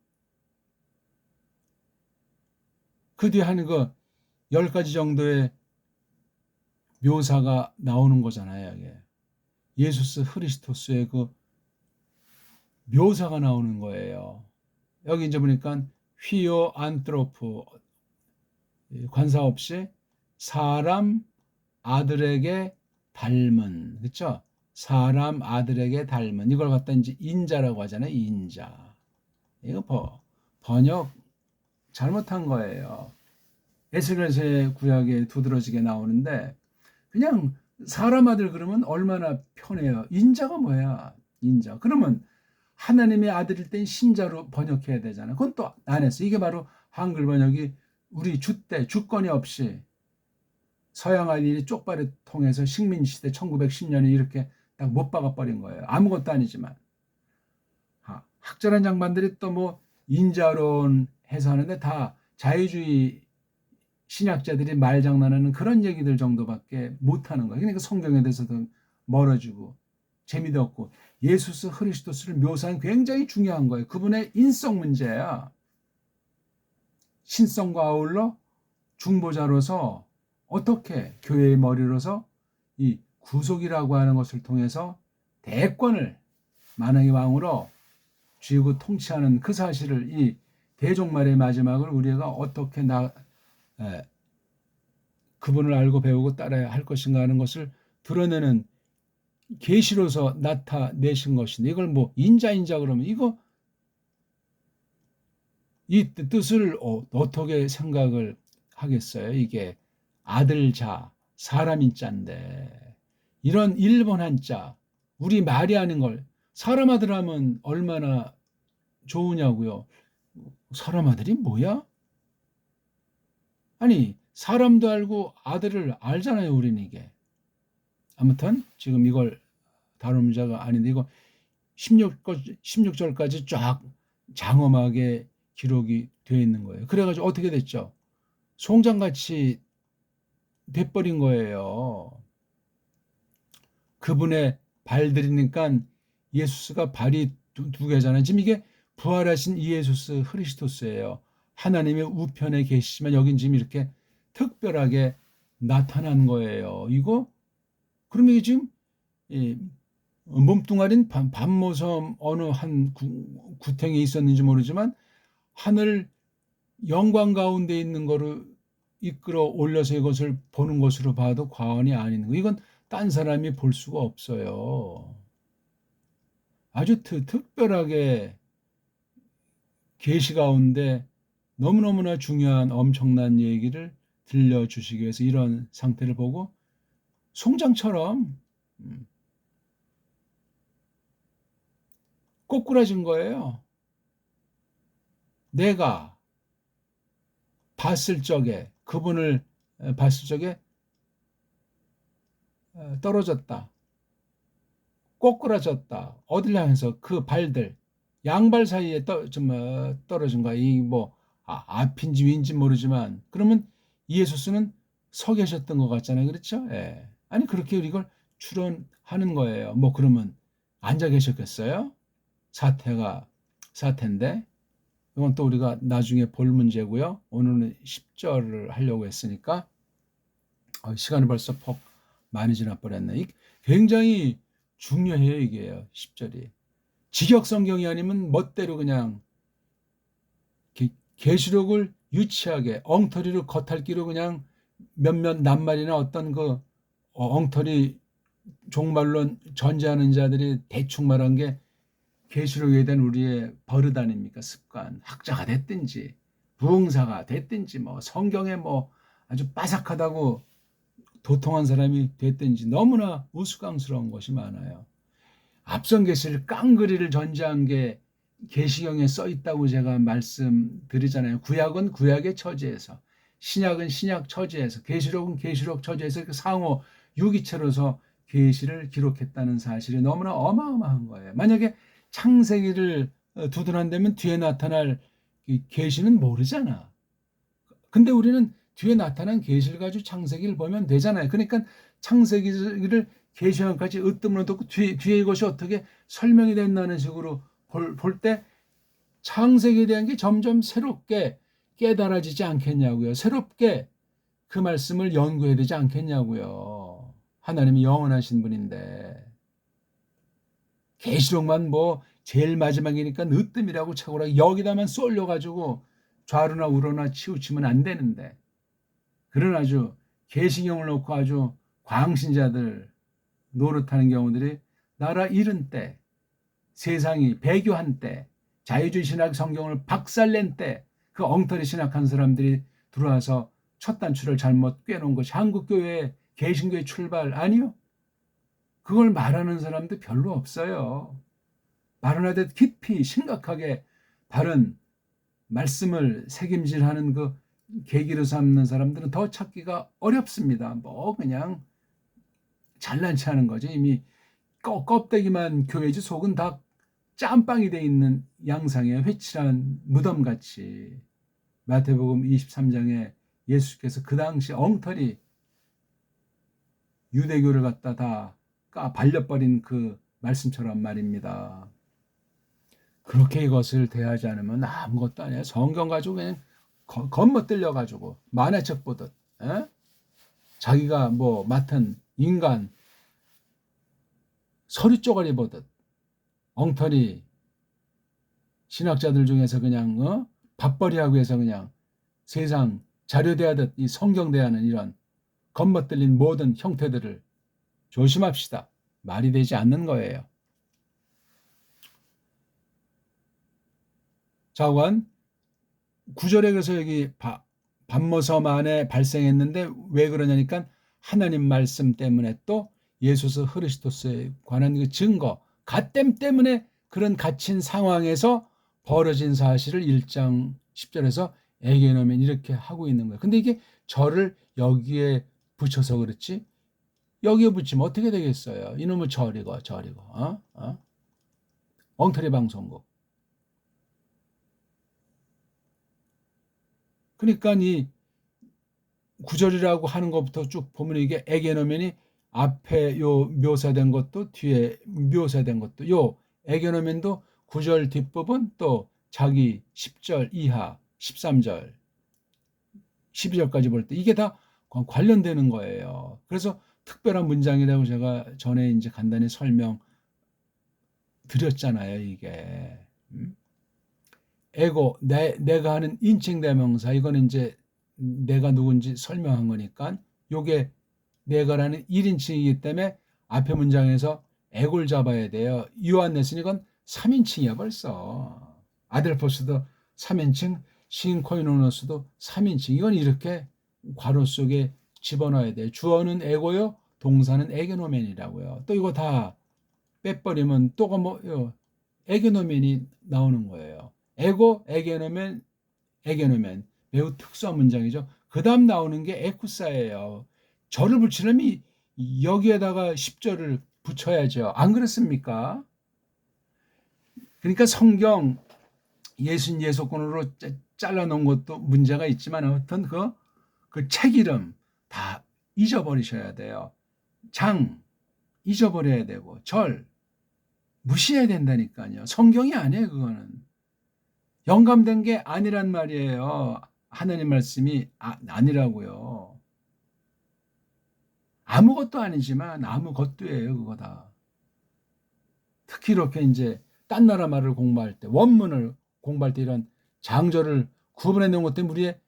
그 뒤에 하는 거 10가지 정도의 묘사가 나오는 거잖아요. 예수스 그리스도스의 그 묘사가 나오는 거예요. 여기 이제 보니까 휘오 안트로프 관사 없이 사람 아들에게 닮은 그렇죠? 사람 아들에게 닮은 이걸 갖다 이제 인자라고 하잖아요. 인자. 이거 번역 잘못한 거예요. 에스겔서의 구약에 두드러지게 나오는데 그냥 사람 아들 그러면 얼마나 편해요. 인자가 뭐야? 인자. 그러면 하나님의 아들일 땐 신자로 번역해야 되잖아. 그건 또 안 했어. 이게 바로 한글 번역이 우리 주권이 없이 서양 아이들이 쪽발을 통해서 식민지시대 1910년에 이렇게 딱 못 박아버린 거예요. 아무것도 아니지만. 학절한 장반들이 또 뭐 인자론 해서 하는데 다 자유주의 신학자들이 말장난하는 그런 얘기들 정도밖에 못하는 거예요. 그러니까 성경에 대해서도 멀어지고 재미도 없고, 예수스 그리스도스를 묘사하는 굉장히 중요한 거예요. 그분의 인성 문제야. 신성과 아울러 중보자로서 어떻게 교회의 머리로서 이 구속이라고 하는 것을 통해서 대권을 만왕의 왕으로 쥐고 통치하는 그 사실을, 이 대종말의 마지막을 우리가 어떻게 그분을 알고 배우고 따라야 할 것인가 하는 것을 드러내는 계시로서 나타내신 것인데, 이걸 뭐 인자 그러면 이거 이 뜻을 어떻게 생각을 하겠어요? 이게 아들자 사람인 자인데 이런 일본 한자, 우리 말이 아닌 걸 사람 아들 하면 얼마나 좋으냐고요. 사람 아들이 뭐야? 아니, 사람도 알고 아들을 알잖아요, 우리는. 이게 아무튼 지금 이걸 다룰 문제가 아닌데, 이거 16절까지 쫙 장엄하게 기록이 되어 있는 거예요. 그래가지고 어떻게 됐죠? 송장같이 돼버린 거예요. 그분의 발들이니까 예수스가 발이 두 개잖아요. 지금 이게 부활하신 이 예수스 그리스도스예요. 하나님의 우편에 계시지만 여긴 지금 이렇게 특별하게 나타난 거예요. 이거 그럼 이게 지금 몸뚱아린 밤모섬 어느 한 구탱에 있었는지 모르지만 하늘 영광 가운데 있는 거를 이끌어 올려서 이것을 보는 것으로 봐도 과언이 아닌 거. 이건 딴 사람이 볼 수가 없어요. 아주 특별하게 계시 가운데 너무너무나 중요한 엄청난 얘기를 들려주시기 위해서 이런 상태를 보고 송장처럼 꼬꾸라진 거예요. 내가 봤을 적에, 그분을 봤을 적에 떨어졌다. 꼬꾸라졌다. 어딜 향해서? 그 발들, 양발 사이에 떨어진 거야. 이 뭐 앞인지 위인지 모르지만, 그러면 예수스는 서 계셨던 것 같잖아요. 그렇죠? 예. 아니 그렇게 이걸 추론하는 거예요. 뭐 그러면 앉아 계셨겠어요? 사태인데 이건 또 우리가 나중에 볼 문제고요. 오늘은 10절을 하려고 했으니까 시간이 벌써 퍽 많이 지나버렸네. 굉장히 중요해요. 이게요. 10절이. 직역 성경이 아니면 멋대로 그냥 계시록을 유치하게 엉터리로 겉핥기로 그냥 몇몇 낱말이나 어떤 그 엉터리 종말론 전제하는 자들이 대충 말한 게 계시록에 대한 우리의 버릇 아닙니까? 습관. 학자가 됐든지 부흥사가 됐든지 뭐 성경에 뭐 아주 빠삭하다고 도통한 사람이 됐든지 너무나 우스꽝스러운 것이 많아요. 앞선 계시를 깡그리를 전제한 게 계시경에 써 있다고 제가 말씀드리잖아요. 구약은 구약의 처지에서, 신약은 신약 처지에서, 계시록은 계시록 처지에서 상호 유기체로서 계시를 기록했다는 사실이 너무나 어마어마한 거예요. 만약에 창세기를 두드러낸다면 뒤에 나타날 계시는 모르잖아. 근데 우리는 뒤에 나타난 계시를 가지고 창세기를 보면 되잖아요. 그러니까 창세기를 계시록까지 으뜸으로 듣고 뒤에 이것이 어떻게 설명이 된다는 식으로 볼 때 창세기에 대한 게 점점 새롭게 깨달아지지 않겠냐고요. 새롭게 그 말씀을 연구해야 되지 않겠냐고요. 하나님이 영원하신 분인데 계시록만 뭐 제일 마지막이니까 으뜸이라고 착오라 여기다만 쏠려가지고 좌로나 우로나 치우치면 안 되는데, 그런 아주 계시경을 놓고 아주 광신자들 노릇하는 경우들이 나라 잃은 때, 세상이 배교한 때, 자유주의 신학 성경을 박살낸 때 그 엉터리 신학한 사람들이 들어와서 첫 단추를 잘못 꿰놓은 것이 한국교회의 개신교의 출발 아니요? 그걸 말하는 사람도 별로 없어요. 말하는데 깊이 심각하게 바른 말씀을 새김질하는 그 계기로 삼는 사람들은 더 찾기가 어렵습니다. 뭐 그냥 잘난 체하는 거죠. 이미 껍데기만 교회지 속은 다 짬빵이 돼 있는 양상의 회칠한 무덤같이. 마태복음 23장에 예수께서 그 당시 엉터리 유대교를 갖다 다 발려버린 그 말씀처럼 말입니다. 그렇게 이것을 대하지 않으면 아무것도 아니에요. 성경 가지고 그냥 건너뛸려 가지고 만화책 보듯, 에? 자기가 뭐 맡은 인간 서류 쪼가리 보듯 엉터리 신학자들 중에서 그냥 밥벌이하고 해서 그냥 세상 자료 대하듯 이 성경 대하는 이런 건너뛸린 모든 형태들을 조심합시다. 말이 되지 않는 거예요. 자관 9절에 그래서 여기 밤모섬 안에 발생했는데 왜 그러냐니까 하나님 말씀 때문에 또 예수스 흐리스토스에 관한 그 증거, 갓됨 때문에 그런 갇힌 상황에서 벌어진 사실을 1장 10절에서 에게노멘 이렇게 하고 있는 거예요. 근데 이게 절을 여기에 붙여서 그렇지 여기에 붙이면 어떻게 되겠어요? 이놈의 절이고 엉터리 방송국. 그러니까 이 구절이라고 하는 것부터 쭉 보면 이게 에게노멘이 앞에 요 묘사된 것도 뒤에 묘사된 것도 요 에게노멘도 구절 뒷부분 또 자기 10절 이하 13절 12절까지 볼 때 이게 다 관련되는 거예요. 그래서 특별한 문장이라고 제가 전에 이제 간단히 설명 드렸잖아요. 이게 에고 내가 하는 인칭 대명사 이거는 이제 내가 누군지 설명한 거니까 요게 내가라는 1인칭이기 때문에 앞에 문장에서 에고를 잡아야 돼요. 요한네스는 이건 3인칭이야 벌써. 아델포스도 3인칭, 신코이노노스도 3인칭. 이건 이렇게 괄호 속에 집어넣어야 돼요. 주어는 에고요, 동사는 에게노멘이라고요. 또 이거 다 빼버리면 또가 뭐 에게노멘이 나오는 거예요. 에고, 에게노멘, 에게노멘. 매우 특수한 문장이죠. 그 다음 나오는 게 에쿠사예요. 절을 붙이려면 여기에다가 10절을 붙여야죠. 안 그렇습니까? 그러니까 성경 예속권으로 잘라놓은 것도 문제가 있지만 아무튼 그 책 이름 다 잊어버리셔야 돼요. 장 잊어버려야 되고 절 무시해야 된다니까요. 성경이 아니에요. 그거는. 영감된 게 아니란 말이에요. 하나님 말씀이 아니라고요. 아무것도 아니지만 아무것도예요. 그거 다. 특히 이렇게 이제 딴 나라 말을 공부할 때 원문을 공부할 때 이런 장절을 구분해 놓은 것 때문에 우리의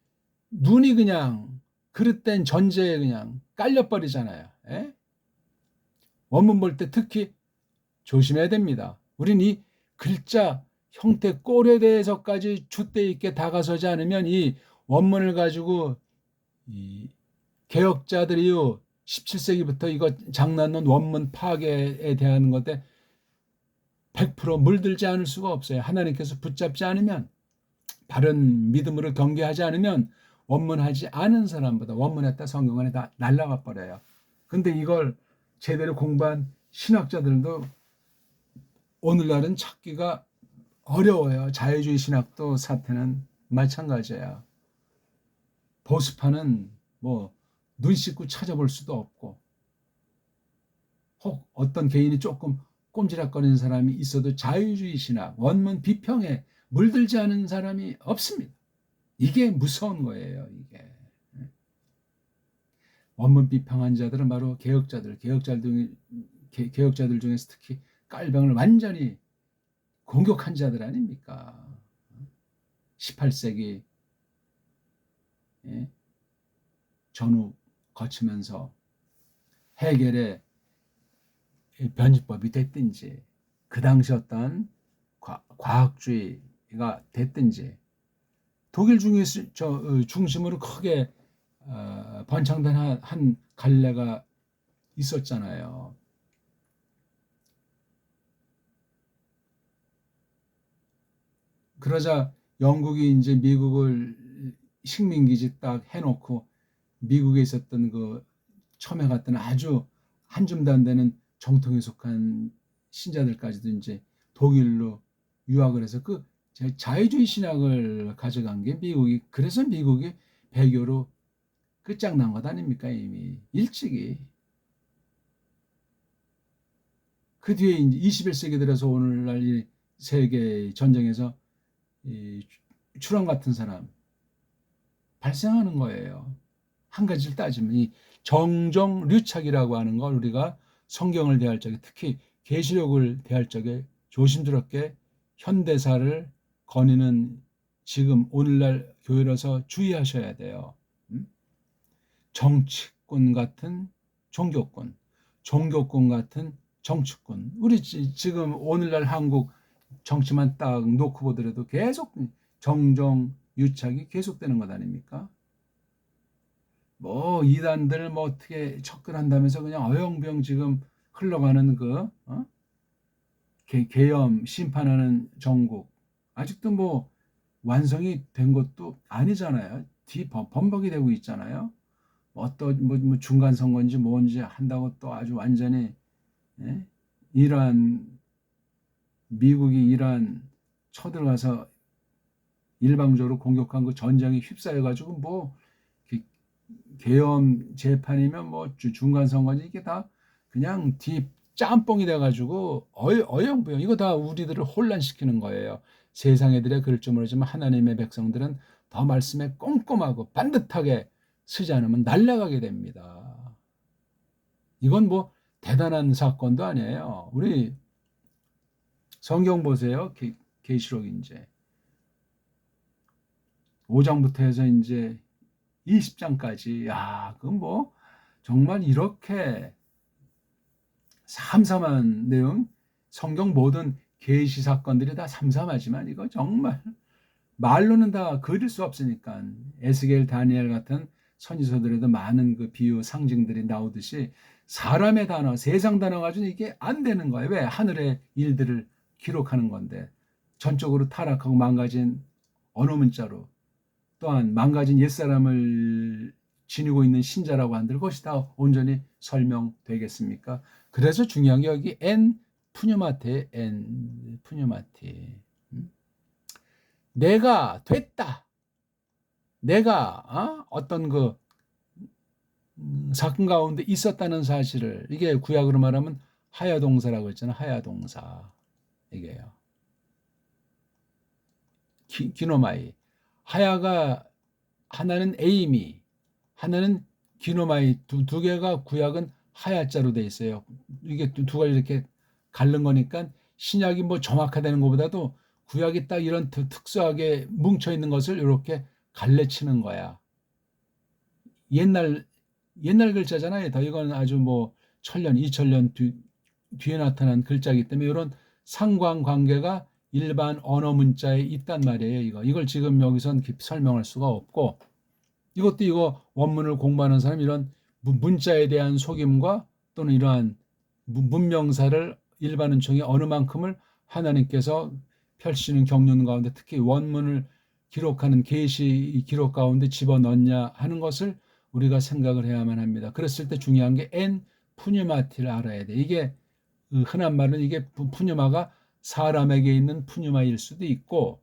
눈이 그냥 그릇된 전제에 그냥 깔려버리잖아요. 에? 원문 볼 때 특히 조심해야 됩니다. 우린 이 글자 형태 꼴에 대해서까지 줏대 있게 다가서지 않으면 이 원문을 가지고 이 개혁자들이요 17세기부터 이거 장난론 원문 파괴에 대한 것에 100% 물들지 않을 수가 없어요. 하나님께서 붙잡지 않으면 바른 믿음으로 경계하지 않으면 원문하지 않은 사람보다 원문했다 성경 안에 다 날아가 버려요. 근데 이걸 제대로 공부한 신학자들도 오늘날은 찾기가 어려워요. 자유주의 신학도 사태는 마찬가지예요. 보수파는 뭐 눈 씻고 찾아볼 수도 없고 혹 어떤 개인이 조금 꼼지락거리는 사람이 있어도 자유주의 신학, 원문 비평에 물들지 않은 사람이 없습니다. 이게 무서운 거예요. 이게. 원문 비평한 자들은 바로 개혁자들 중에서 특히 깔병을 완전히 공격한 자들 아닙니까? 18세기 전후 거치면서 해겔의 변칙법이 됐든지 그 당시 어떤 과학주의가 됐든지 독일 중심으로 크게 번창된 한 갈래가 있었잖아요. 그러자 영국이 이제 미국을 식민기지 딱 해놓고 미국에 있었던 그 처음에 갔던 아주 한 줌도 안 되는 정통에 속한 신자들까지도 이제 독일로 유학을 해서 그 자유주의 신학을 가져간 게 미국이, 그래서 미국이 배교로 끝장난 것 아닙니까? 이미 일찍이. 그 뒤에 이제 21세기 들어서 오늘날 이 세계 전쟁에서 이 추랑 같은 사람 발생하는 거예요. 한 가지를 따지면 이 정정류착이라고 하는 걸 우리가 성경을 대할 적에, 특히 계시록을 대할 적에 조심스럽게 현대사를 거니는 지금 오늘날 교회로서 주의하셔야 돼요. 정치권 같은 종교권, 종교권 같은 정치권. 우리 지금 오늘날 한국 정치만 딱 놓고 보더라도 계속 정정유착이 계속되는 것 아닙니까? 뭐 이단들 뭐 어떻게 접근한다면서 그냥 어영부영 지금 흘러가는 그 계엄 심판하는 정국, 아직도 뭐 완성이 된 것도 아니잖아요. 범벅이 되고 있잖아요. 어떤 뭐 중간 선거인지 뭔지 한다고 또 아주 완전히, 예? 이란 미국이 이란 쳐들어가서 일방적으로 공격한 그 전쟁에 휩싸여 가지고 뭐 계엄 재판이면 뭐 중간 선거니 이게 다 그냥 짬뽕이 돼 가지고 어영부영, 이거 다 우리들을 혼란시키는 거예요. 세상 애들의 그럴 줄 모르지만 하나님의 백성들은 더 말씀에 꼼꼼하고 반듯하게 쓰지 않으면 날아가게 됩니다. 이건 뭐 대단한 사건도 아니에요. 우리 성경 보세요. 계시록 이제 5장부터 해서 이제 20장까지. 야, 그건 뭐 정말 이렇게 삼삼한 내용, 성경 모든 계시 사건들이 다 삼삼하지만 이거 정말 말로는 다 그릴 수 없으니까 에스겔, 다니엘 같은 선지서들에도 많은 그 비유 상징들이 나오듯이 사람의 단어, 세상 단어 가지고 이게 안 되는 거예요. 왜? 하늘의 일들을 기록하는 건데 전적으로 타락하고 망가진 언어 문자로, 또한 망가진 옛사람을 지니고 있는 신자라고 한들 그것이 다 온전히 설명되겠습니까? 그래서 중요한 게 여기 푸뉴마테, 푸뉴마티. 내가 됐다. 내가 어떤 그 사건 가운데 있었다는 사실을, 이게 구약으로 말하면 하야동사라고 했잖아요. 하야동사. 이게요. 기노마이. 하야가 하나는 에이미, 하나는 기노마이, 두 개가 구약은 하야자로 돼 있어요. 이게 두 가지 이렇게 갈른 거니까 신약이 뭐 정확하다는 것보다도 구약이 딱 이런 특수하게 뭉쳐 있는 것을 이렇게 갈래치는 거야. 옛날 글자잖아요. 더 이건 아주 뭐 1000년, 2000년 뒤에 나타난 글자이기 때문에 이런 상관관계가 일반 언어 문자에 있단 말이에요. 이걸 지금 여기선 깊이 설명할 수가 없고, 이것도 이거 원문을 공부하는 사람 이런 문자에 대한 속임과 또는 이러한 문명사를 일반 은총이 어느 만큼을 하나님께서 펼치는 경륜 가운데 특히 원문을 기록하는 계시 기록 가운데 집어넣냐 하는 것을 우리가 생각을 해야만 합니다. 그랬을 때 중요한 게 푸뉴마티를 알아야 돼. 이게 흔한 말은 이게 푸뉴마가 사람에게 있는 푸뉴마일 수도 있고,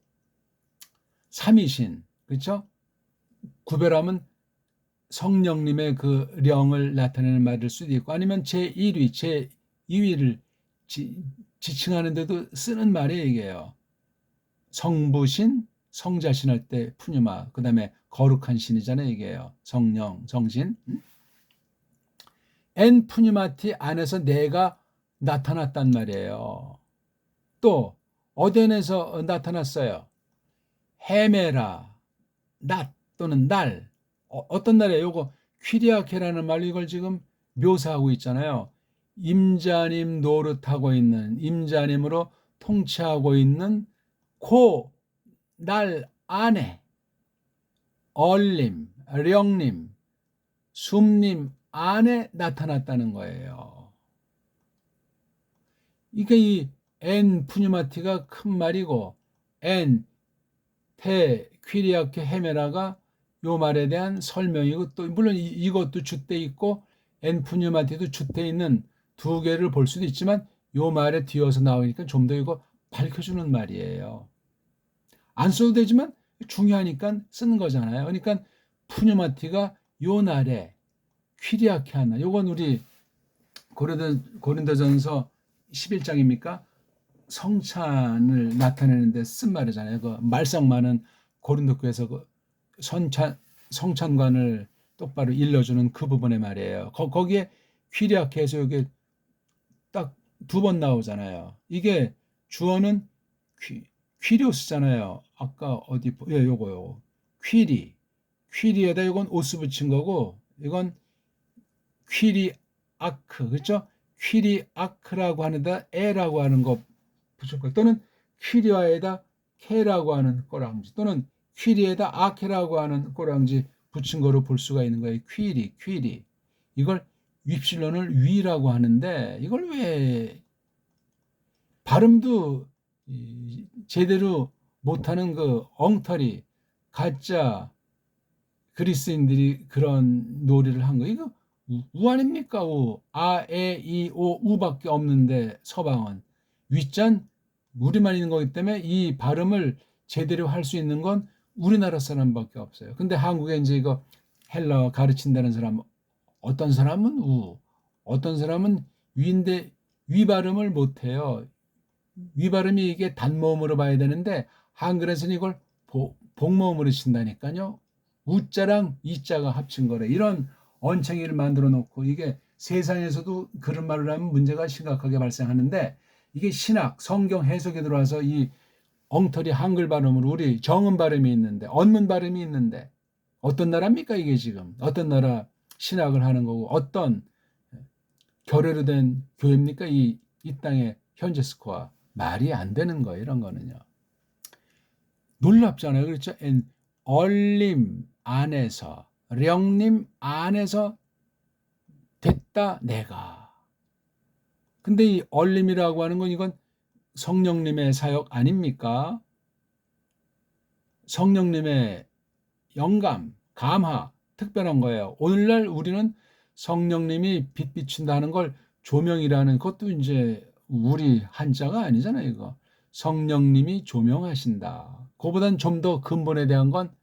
삼위신, 그렇죠? 구별하면 성령님의 그 령을 나타내는 말일 수도 있고, 아니면 제1위, 제2위를 지칭하는데도 쓰는 말이 이게요. 성부신, 성자신 할 때 푸뉴마, 그 다음에 거룩한 신이잖아요. 이게요. 성령, 성신. 푸뉴마티 안에서 내가 나타났단 말이에요. 또 어디에서 나타났어요? 헤메라, 낮 또는 날. 어떤 날이에요? 요거 퀴리아케라는 말로 이걸 지금 묘사하고 있잖아요. 임자님 노릇하고 있는, 임자님으로 통치하고 있는 그 날 안에 얼림, 령님, 숨님 안에 나타났다는 거예요. 이게 이 푸뉴마티가 큰 말이고, 퀴리아케 헤메라가 요 말에 대한 설명이고 또 물론 이것도 줏대 있고 엔푸뉴마티도 줏대 있는 두 개를 볼 수도 있지만 요 말에 뒤어서 나오니까 좀 더 이거 밝혀주는 말이에요. 안 써도 되지만 중요하니까 쓰는 거잖아요. 그러니까 푸뉴마티가 요 날에 퀴리아케 하나. 요건 우리 고린도전서 11장입니까? 성찬을 나타내는데 쓴 말이잖아요. 그 말썽 많은 고린도 교회에서 그 성찬관을 똑바로 일러주는 그 부분의 말이에요. 거기에 퀴리아케에서 여기 딱 두 번 나오잖아요. 이게 주어는 퀴리오스잖아요. 아까 어디 요거요. 퀴리에다 이건 오스 붙인 거고 이건 퀴리아크 그렇죠? 퀴리아크라고 하는데 에라고 하는 거 붙일 거예요. 또는 퀴리아에다 케라고 하는 꼬랑지 또는 퀴리에다 아케라고 하는 꼬랑지 붙인 거로 볼 수가 있는 거예요. 퀴리 이걸 윕실론을 위라고 하는데 이걸 왜 발음도 제대로 못하는 그 엉터리 가짜 그리스인들이 그런 놀이를 한 거예요. 이거 우 아닙니까? 우. 아, 에, 이, 오, 우밖에 없는데 서방은. 윗잔 우리만 있는 거기 때문에 이 발음을 제대로 할 수 있는 건 우리나라 사람밖에 없어요. 근데 한국에 이제 이거 헬라어 가르친다는 사람 어떤 사람은 우, 어떤 사람은 위인데 위 발음을 못 해요. 위 발음이 이게 단모음으로 봐야 되는데 한글에서는 이걸 복모음으로 친다니까요. 우자랑 이자가 합친 거래. 이런 언챙이를 만들어 놓고 이게 세상에서도 그런 말을 하면 문제가 심각하게 발생하는데 이게 신학, 성경 해석에 들어와서 이 엉터리 한글 발음으로 우리 정음 발음이 있는데 언문 발음이 있는데 어떤 나라입니까 이게 지금 어떤 나라 신학을 하는 거고 어떤 결례로 된 교회입니까 이 땅의 현재 스코어 말이 안 되는 거예요 이런 거는요. 놀랍잖아요. 그렇죠? 얼림 안에서 령님 안에서 됐다 내가. 근데 이 얼림이라고 하는 건 이건 성령님의 사역 아닙니까? 성령님의 영감, 감화, 특별한 거예요. 오늘날 우리는 성령님이 빛 비춘다는 걸 조명이라는 것도 이제 우리 한자가 아니잖아요. 이거 성령님이 조명하신다. 그보단 좀 더 근본에 대한 건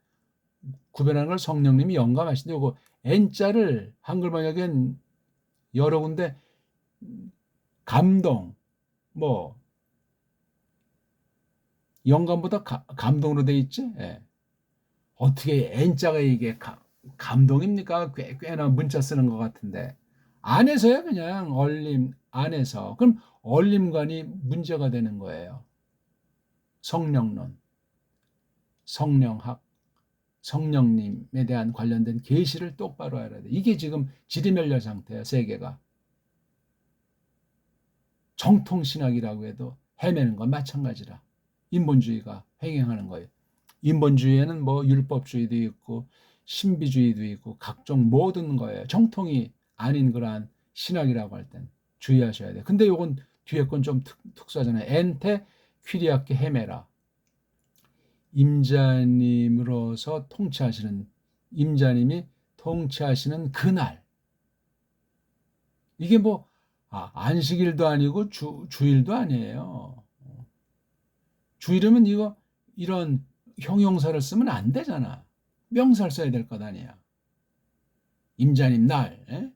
구별하는 걸 성령님이 영감하신다. 이거 N자를 한글 번역엔 여러 군데 감동, 뭐 영감보다 감동으로 돼 있지. 예. 어떻게 N자가 이게 감동입니까? 꽤나 문자 쓰는 것 같은데 안에서야 그냥 얼림 안에서 그럼 얼림관이 문제가 되는 거예요. 성령론, 성령학, 성령님에 대한 관련된 계시를 똑바로 알아야 돼. 이게 지금 지리멸렬 상태야 세계가. 정통신학이라고 해도 헤매는 건 마찬가지라. 인본주의가 횡행하는 거예요. 인본주의에는 뭐 율법주의도 있고 신비주의도 있고 각종 모든 거예요. 정통이 아닌 그러한 신학이라고 할 땐 주의하셔야 돼요. 근데 요건 뒤에 건 좀 특수하잖아요. 엔테 퀴리아케 헤메라. 임자님으로서 통치하시는 임자님이 통치하시는 그날. 이게 뭐 안식일도 아니고 주일도 아니에요. 주일이면 이거 이런 형용사를 쓰면 안 되잖아. 명사를 써야 될 것 아니야. 임자님 날,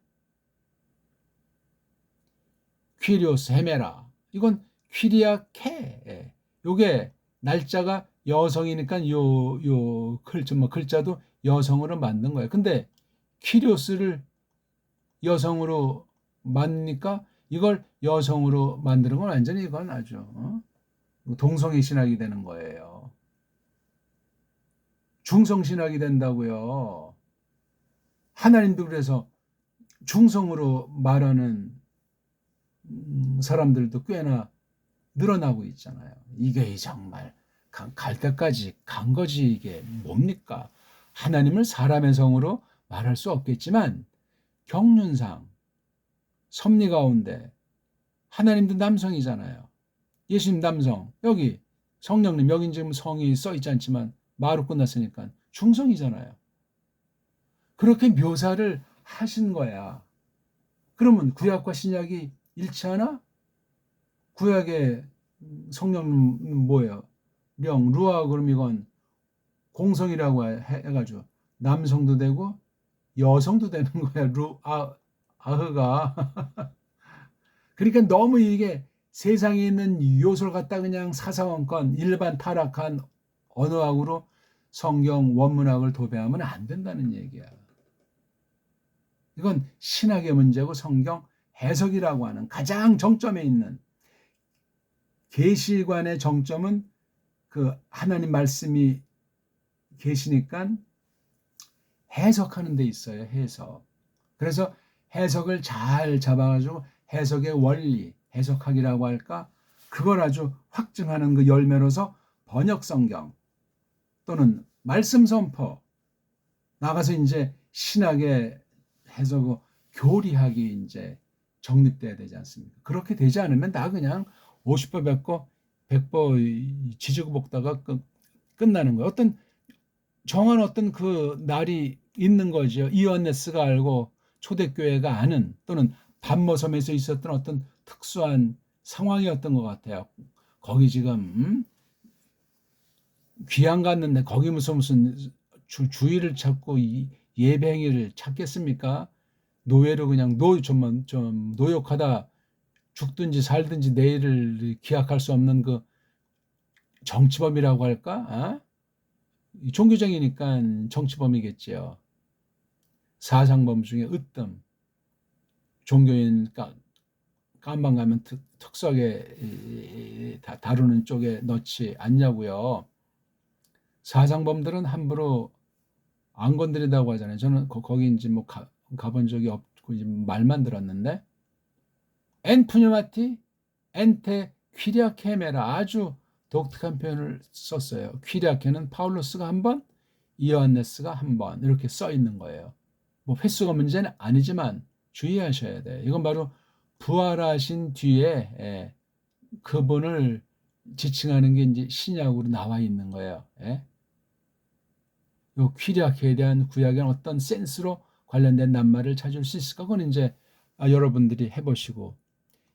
퀴리오스 헤메라. 이건 퀴리아케. 요게 날짜가 여성이니까 요 글자도 여성으로 만든 거예요. 근데 퀴리오스를 여성으로 만드니까 이걸 여성으로 만드는 건 완전히 이건 아주 동성애 신학이 되는 거예요. 중성 신학이 된다고요. 하나님도 그래서 중성으로 말하는 사람들도 꽤나 늘어나고 있잖아요. 이게 정말 갈 때까지 간 거지 이게 뭡니까? 하나님을 사람의 성으로 말할 수 없겠지만 경륜상 섭리 가운데 하나님도 남성이잖아요. 예수님 남성, 여기 성령님 여긴 지금 성이 써 있지 않지만 마로 끝났으니까 중성이잖아요. 그렇게 묘사를 하신 거야. 그러면 구약과 신약이 일치하나? 구약의 성령은 뭐예요? 령, 루아, 그럼 이건 공성이라고 해가지고 남성도 되고 여성도 되는 거야. 아흐가. 그러니까 너무 이게 세상에 있는 요소를 갖다 그냥 사사건건 일반 타락한 언어학으로 성경 원문학을 도배하면 안 된다는 얘기야. 이건 신학의 문제고 성경 해석이라고 하는 가장 정점에 있는 계시관의 정점은 그 하나님 말씀이 계시니까 해석하는 데 있어요. 해석. 그래서 해석을 잘 잡아가지고 해석의 원리, 해석학이라고 할까? 그걸 아주 확증하는 그 열매로서 번역 성경 또는 말씀 선포 나가서 이제 신학의 해석 교리학이 이제 정립돼야 되지 않습니까? 그렇게 되지 않으면 다 그냥 50보 100보 지지고 볶다가 끝나는 거예요. 어떤 정한 어떤 그 날이 있는 거죠. 이언네스가 알고 초대교회가 아는 또는 반모섬에서 있었던 어떤 특수한 상황이었던 것 같아요. 거기 지금 귀양 갔는데 거기 무슨 주의를 찾고 예배행위를 찾겠습니까? 노예로 그냥 좀 노역하다 죽든지 살든지 내일을 기약할 수 없는 그 정치범이라고 할까? 종교적이니까 정치범이겠지요. 사상범 중에 으뜸. 종교인 깜방 가면 특수하게 다루는 쪽에 넣지 않냐고요. 사상범들은 함부로 안 건드린다고 하잖아요. 저는 거기 이제 뭐 가본 적이 없고 이제 말만 들었는데 엔푸뉴마티 엔테 퀴리아케메라 아주 독특한 표현을 썼어요. 퀴리아케는 파울로스가 한 번, 이오안네스가 한 번 이렇게 써 있는 거예요. 뭐 횟수가 문제는 아니지만 주의하셔야 돼요. 이건 바로 부활하신 뒤에 그분을 지칭하는 게 이제 신약으로 나와 있는 거예요. 요 퀴리아케에 대한 구약의 어떤 센스로 관련된 낱말을 찾을 수 있을까? 그건 이제 여러분들이 해보시고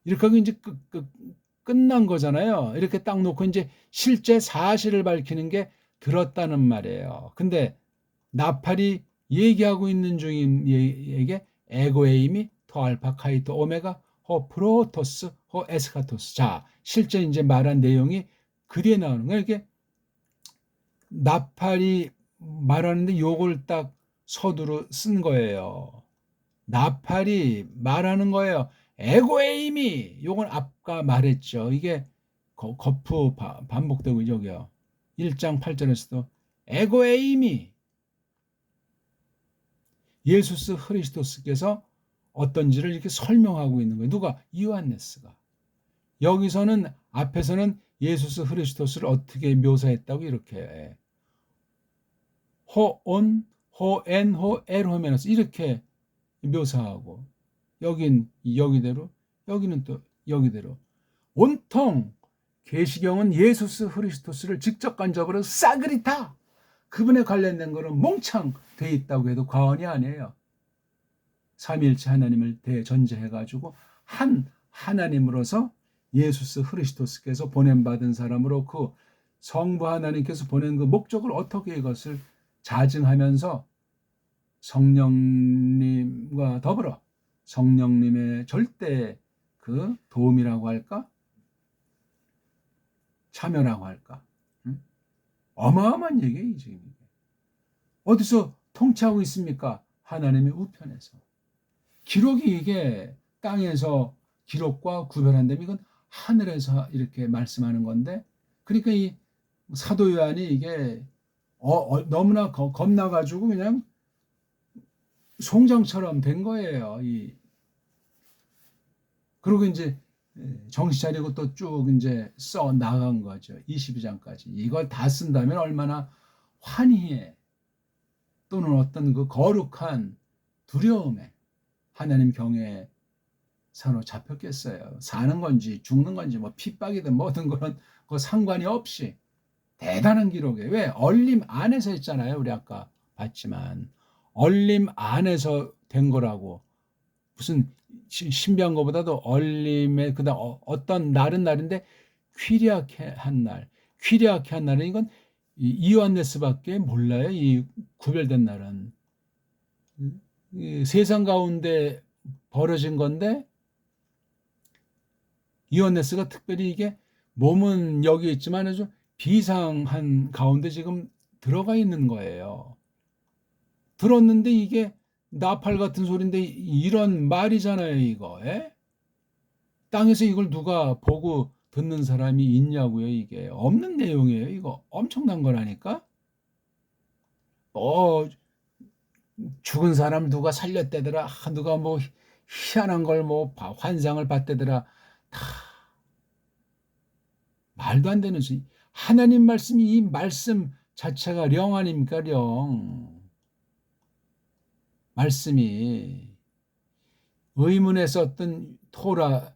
이렇게 하고 이제 끝난 거잖아요. 이렇게 딱 놓고 이제 실제 사실을 밝히는 게 들었다는 말이에요. 근데 나팔이 얘기하고 있는 중인에게 에고에임이 토알파 카이토 오메가 호 프로토스 호 에스카토스. 자, 실제 이제 말한 내용이 그 뒤에 나오는 거예요. 이렇게 나팔이 말하는데 요걸 딱 서두로 쓴 거예요. 나팔이 말하는 거예요. 에고에임이 요건 아까 말했죠. 이게 거푸 반복되고 여기요. 1장 8절에서도 에고에임이 예수스 크리스토스께서 어떤지를 이렇게 설명하고 있는 거예요. 누가? 요한네스가. 여기서는 앞에서는 예수스 크리스토스를 어떻게 묘사했다고 이렇게 호온, 호엔, 호엘호면에서 이렇게 묘사하고 여긴 여기대로 여기는 또 여기대로 온통 계시경은 예수스 크리스토스를 직접 간접으로 싸그리타 그분에 관련된 거는 몽창 돼 있다고 해도 과언이 아니에요. 삼위일체 하나님을 대전제해가지고 한 하나님으로서 예수스 크리스토스께서 보냄받은 사람으로 그 성부 하나님께서 보낸 그 목적을 어떻게 이것을 자증하면서 성령님과 더불어 성령님의 절대 그 도움이라고 할까? 참여라고 할까? 어마어마한 얘기예요, 지금. 어디서 통치하고 있습니까? 하나님의 우편에서. 기록이 이게 땅에서 기록과 구별한다면 이건 하늘에서 이렇게 말씀하는 건데, 그러니까 이 사도 요한이 이게 너무나 겁나가지고 그냥 송장처럼 된 거예요. 그리고 이제 정신 차리고 또 쭉 이제 써 나간 거죠. 22장까지. 이걸 다 쓴다면 얼마나 환희에 또는 어떤 그 거룩한 두려움에 하나님 경외에 사로잡혔겠어요. 사는 건지 죽는 건지 뭐 핍박이든 뭐든 그런 거 상관이 없이 대단한 기록이에요. 왜? 얼림 안에서 했잖아요. 우리 아까 봤지만 얼림 안에서 된 거라고. 무슨 신비한 것보다도 얼림의 그다음 어떤 날은 날인데 퀴리아케 한 날, 퀴리아케 한 날은 이건 이오안네스밖에 몰라요. 이 구별된 날은 이 세상 가운데 벌어진 건데 이오안네스가 특별히 이게 몸은 여기 있지만 아주 비상한 가운데 지금 들어가 있는 거예요. 들었는데 이게 나팔 같은 소리인데 이런 말이잖아요, 이거. 에? 땅에서 이걸 누가 보고 듣는 사람이 있냐고요, 이게. 없는 내용이에요, 이거. 엄청난 거라니까? 어, 죽은 사람 누가 살렸대더라. 누가 뭐 희한한 걸 뭐 환상을 봤대더라. 다 말도 안 되는 소리. 하나님 말씀이 이 말씀 자체가 령 아닙니까, 령. 말씀이. 의문에 썼던 토라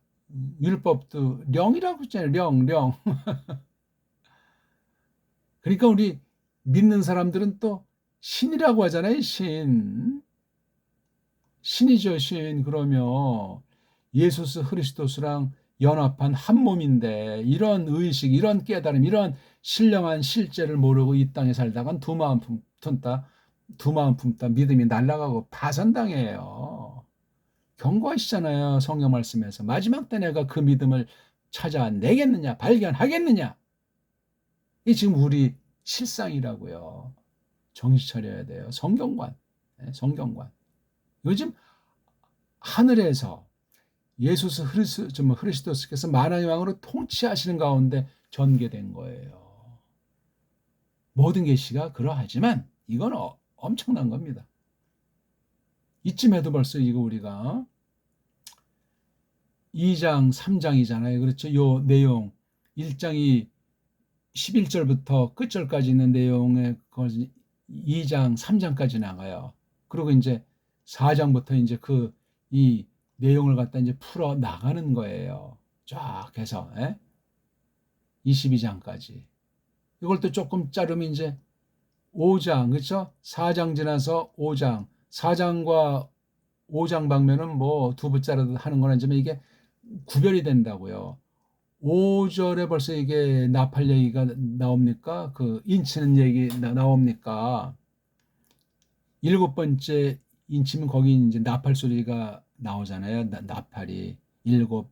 율법도 령이라고 했잖아요. 령, 령. 그러니까 우리 믿는 사람들은 또 신이라고 하잖아요. 신. 신이죠, 신. 그러면 예수스 그리스도스랑 연합한 한 몸인데 이런 의식, 이런 깨달음, 이런 신령한 실제를 모르고 이 땅에 살다간 두 마음 품다 믿음이 날아가고 파산당해요. 경고하시잖아요. 성경 말씀에서. 마지막 때 내가 그 믿음을 찾아내겠느냐, 발견하겠느냐. 이 지금 우리 실상이라고요. 정신 차려야 돼요. 성경관. 네, 성경관. 요즘 하늘에서 예수스 그리스도께서 만왕의 왕으로 통치하시는 가운데 전개된 거예요. 모든 계시가 그러하지만 이건 엄청난 겁니다. 이쯤에도 벌써 이거 우리가 2장, 3장이잖아요. 그렇죠? 요 내용 1장이 11절부터 끝절까지 있는 내용에 2장, 3장까지 나가요. 그리고 이제 4장부터 이제 이 내용을 갖다 이제 풀어 나가는 거예요. 쫙 해서 22장까지. 이걸 또 조금 자르면 이제 5장, 그렇죠? 4장 지나서 5장, 4장과 5장 방면은 뭐 두 부자라도 하는 거는 좀 이게 구별이 된다고요. 5절에 벌써 이게 나팔 얘기가 나옵니까? 그 인치는 얘기 나옵니까? 일곱 번째 인치면 거기 이제 나팔 소리가 나오잖아요. 나팔이 일곱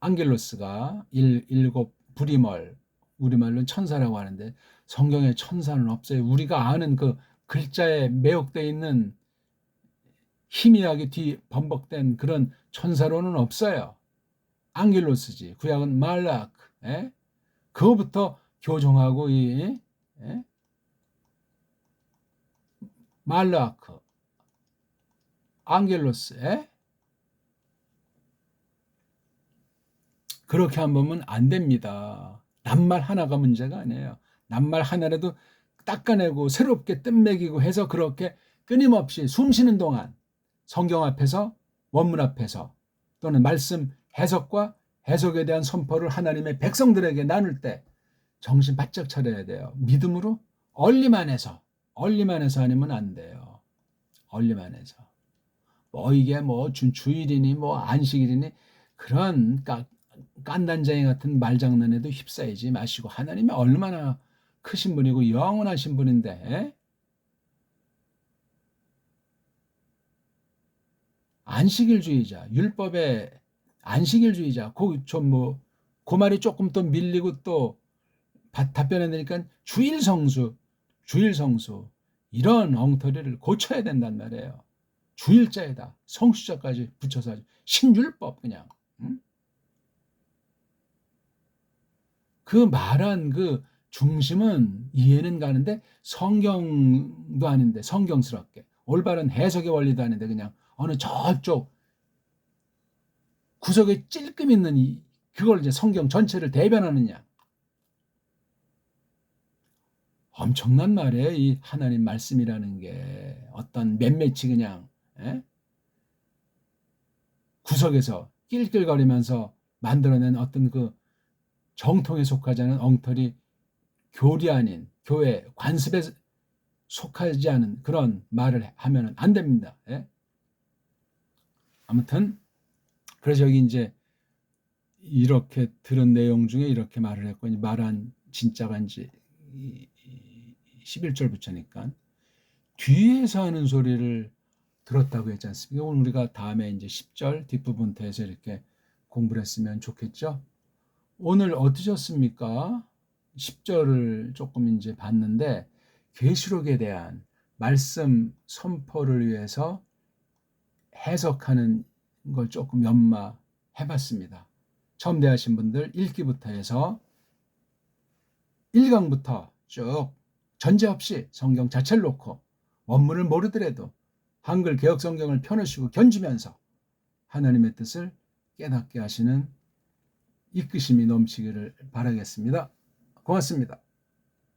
앙겔로스가 일곱 부리멀 우리말로는 천사라고 하는데 성경에 천사는 없어요. 우리가 아는 그 글자에 매혹되어 있는 희미하게 뒤범벅된 그런 천사로는 없어요. 앙겔로스지. 구약은 말라크. 그거부터 교정하고 말라크, 앙겔로스. 그렇게 한 보면 안 됩니다. 낱말 하나가 문제가 아니에요. 낱말 하나라도 닦아내고 새롭게 뜻먹이고 해서 그렇게 끊임없이 숨 쉬는 동안 성경 앞에서 원문 앞에서 또는 말씀 해석과 해석에 대한 선포를 하나님의 백성들에게 나눌 때 정신 바짝 차려야 돼요. 믿음으로 얼림 안에서 아니면 안 돼요. 얼림 안에서. 뭐 이게 뭐 주일이니 뭐 안식일이니 그런 깐단장이 같은 말장난에도 휩싸이지 마시고 하나님이 얼마나 크신 분이고 영원하신 분인데 안식일주의자, 율법의 안식일주의자, 그 말이 조금 또 밀리고 또 답변해 드니까 주일 성수, 이런 엉터리를 고쳐야 된단 말이에요. 주일자에다 성수자까지 붙여서 신율법 그냥. 그 말한 그 중심은 이해는 가는데 성경도 아닌데 성경스럽게 올바른 해석의 원리도 아닌데 그냥 어느 저쪽 구석에 찔끔 있는 그걸 이제 성경 전체를 대변하느냐. 엄청난 말이에요. 이 하나님 말씀이라는 게 어떤 몇몇이 그냥 구석에서 낄낄거리면서 만들어낸 어떤 그 정통에 속하지 않은 엉터리 교리 아닌 교회 관습에 속하지 않은 그런 말을 하면 안 됩니다. 예? 아무튼 그래서 여기 이제 이렇게 들은 내용 중에 이렇게 말을 했고, 말한 진짜가 이제 11절부터니까 뒤에서 하는 소리를 들었다고 했지 않습니까? 오늘 우리가 다음에 이제 10절 뒷부분부터 해서 이렇게 공부를 했으면 좋겠죠. 오늘 어떠셨습니까? 10절을 조금 이제 봤는데 계시록에 대한 말씀 선포를 위해서 해석하는 걸 조금 연마해봤습니다. 처음 대하신 분들 읽기부터 해서 1강부터 쭉 전제 없이 성경 자체를 놓고 원문을 모르더라도 한글 개역 성경을 펴놓으시고 견주면서 하나님의 뜻을 깨닫게 하시는 이끄심이 넘치기를 바라겠습니다. 고맙습니다.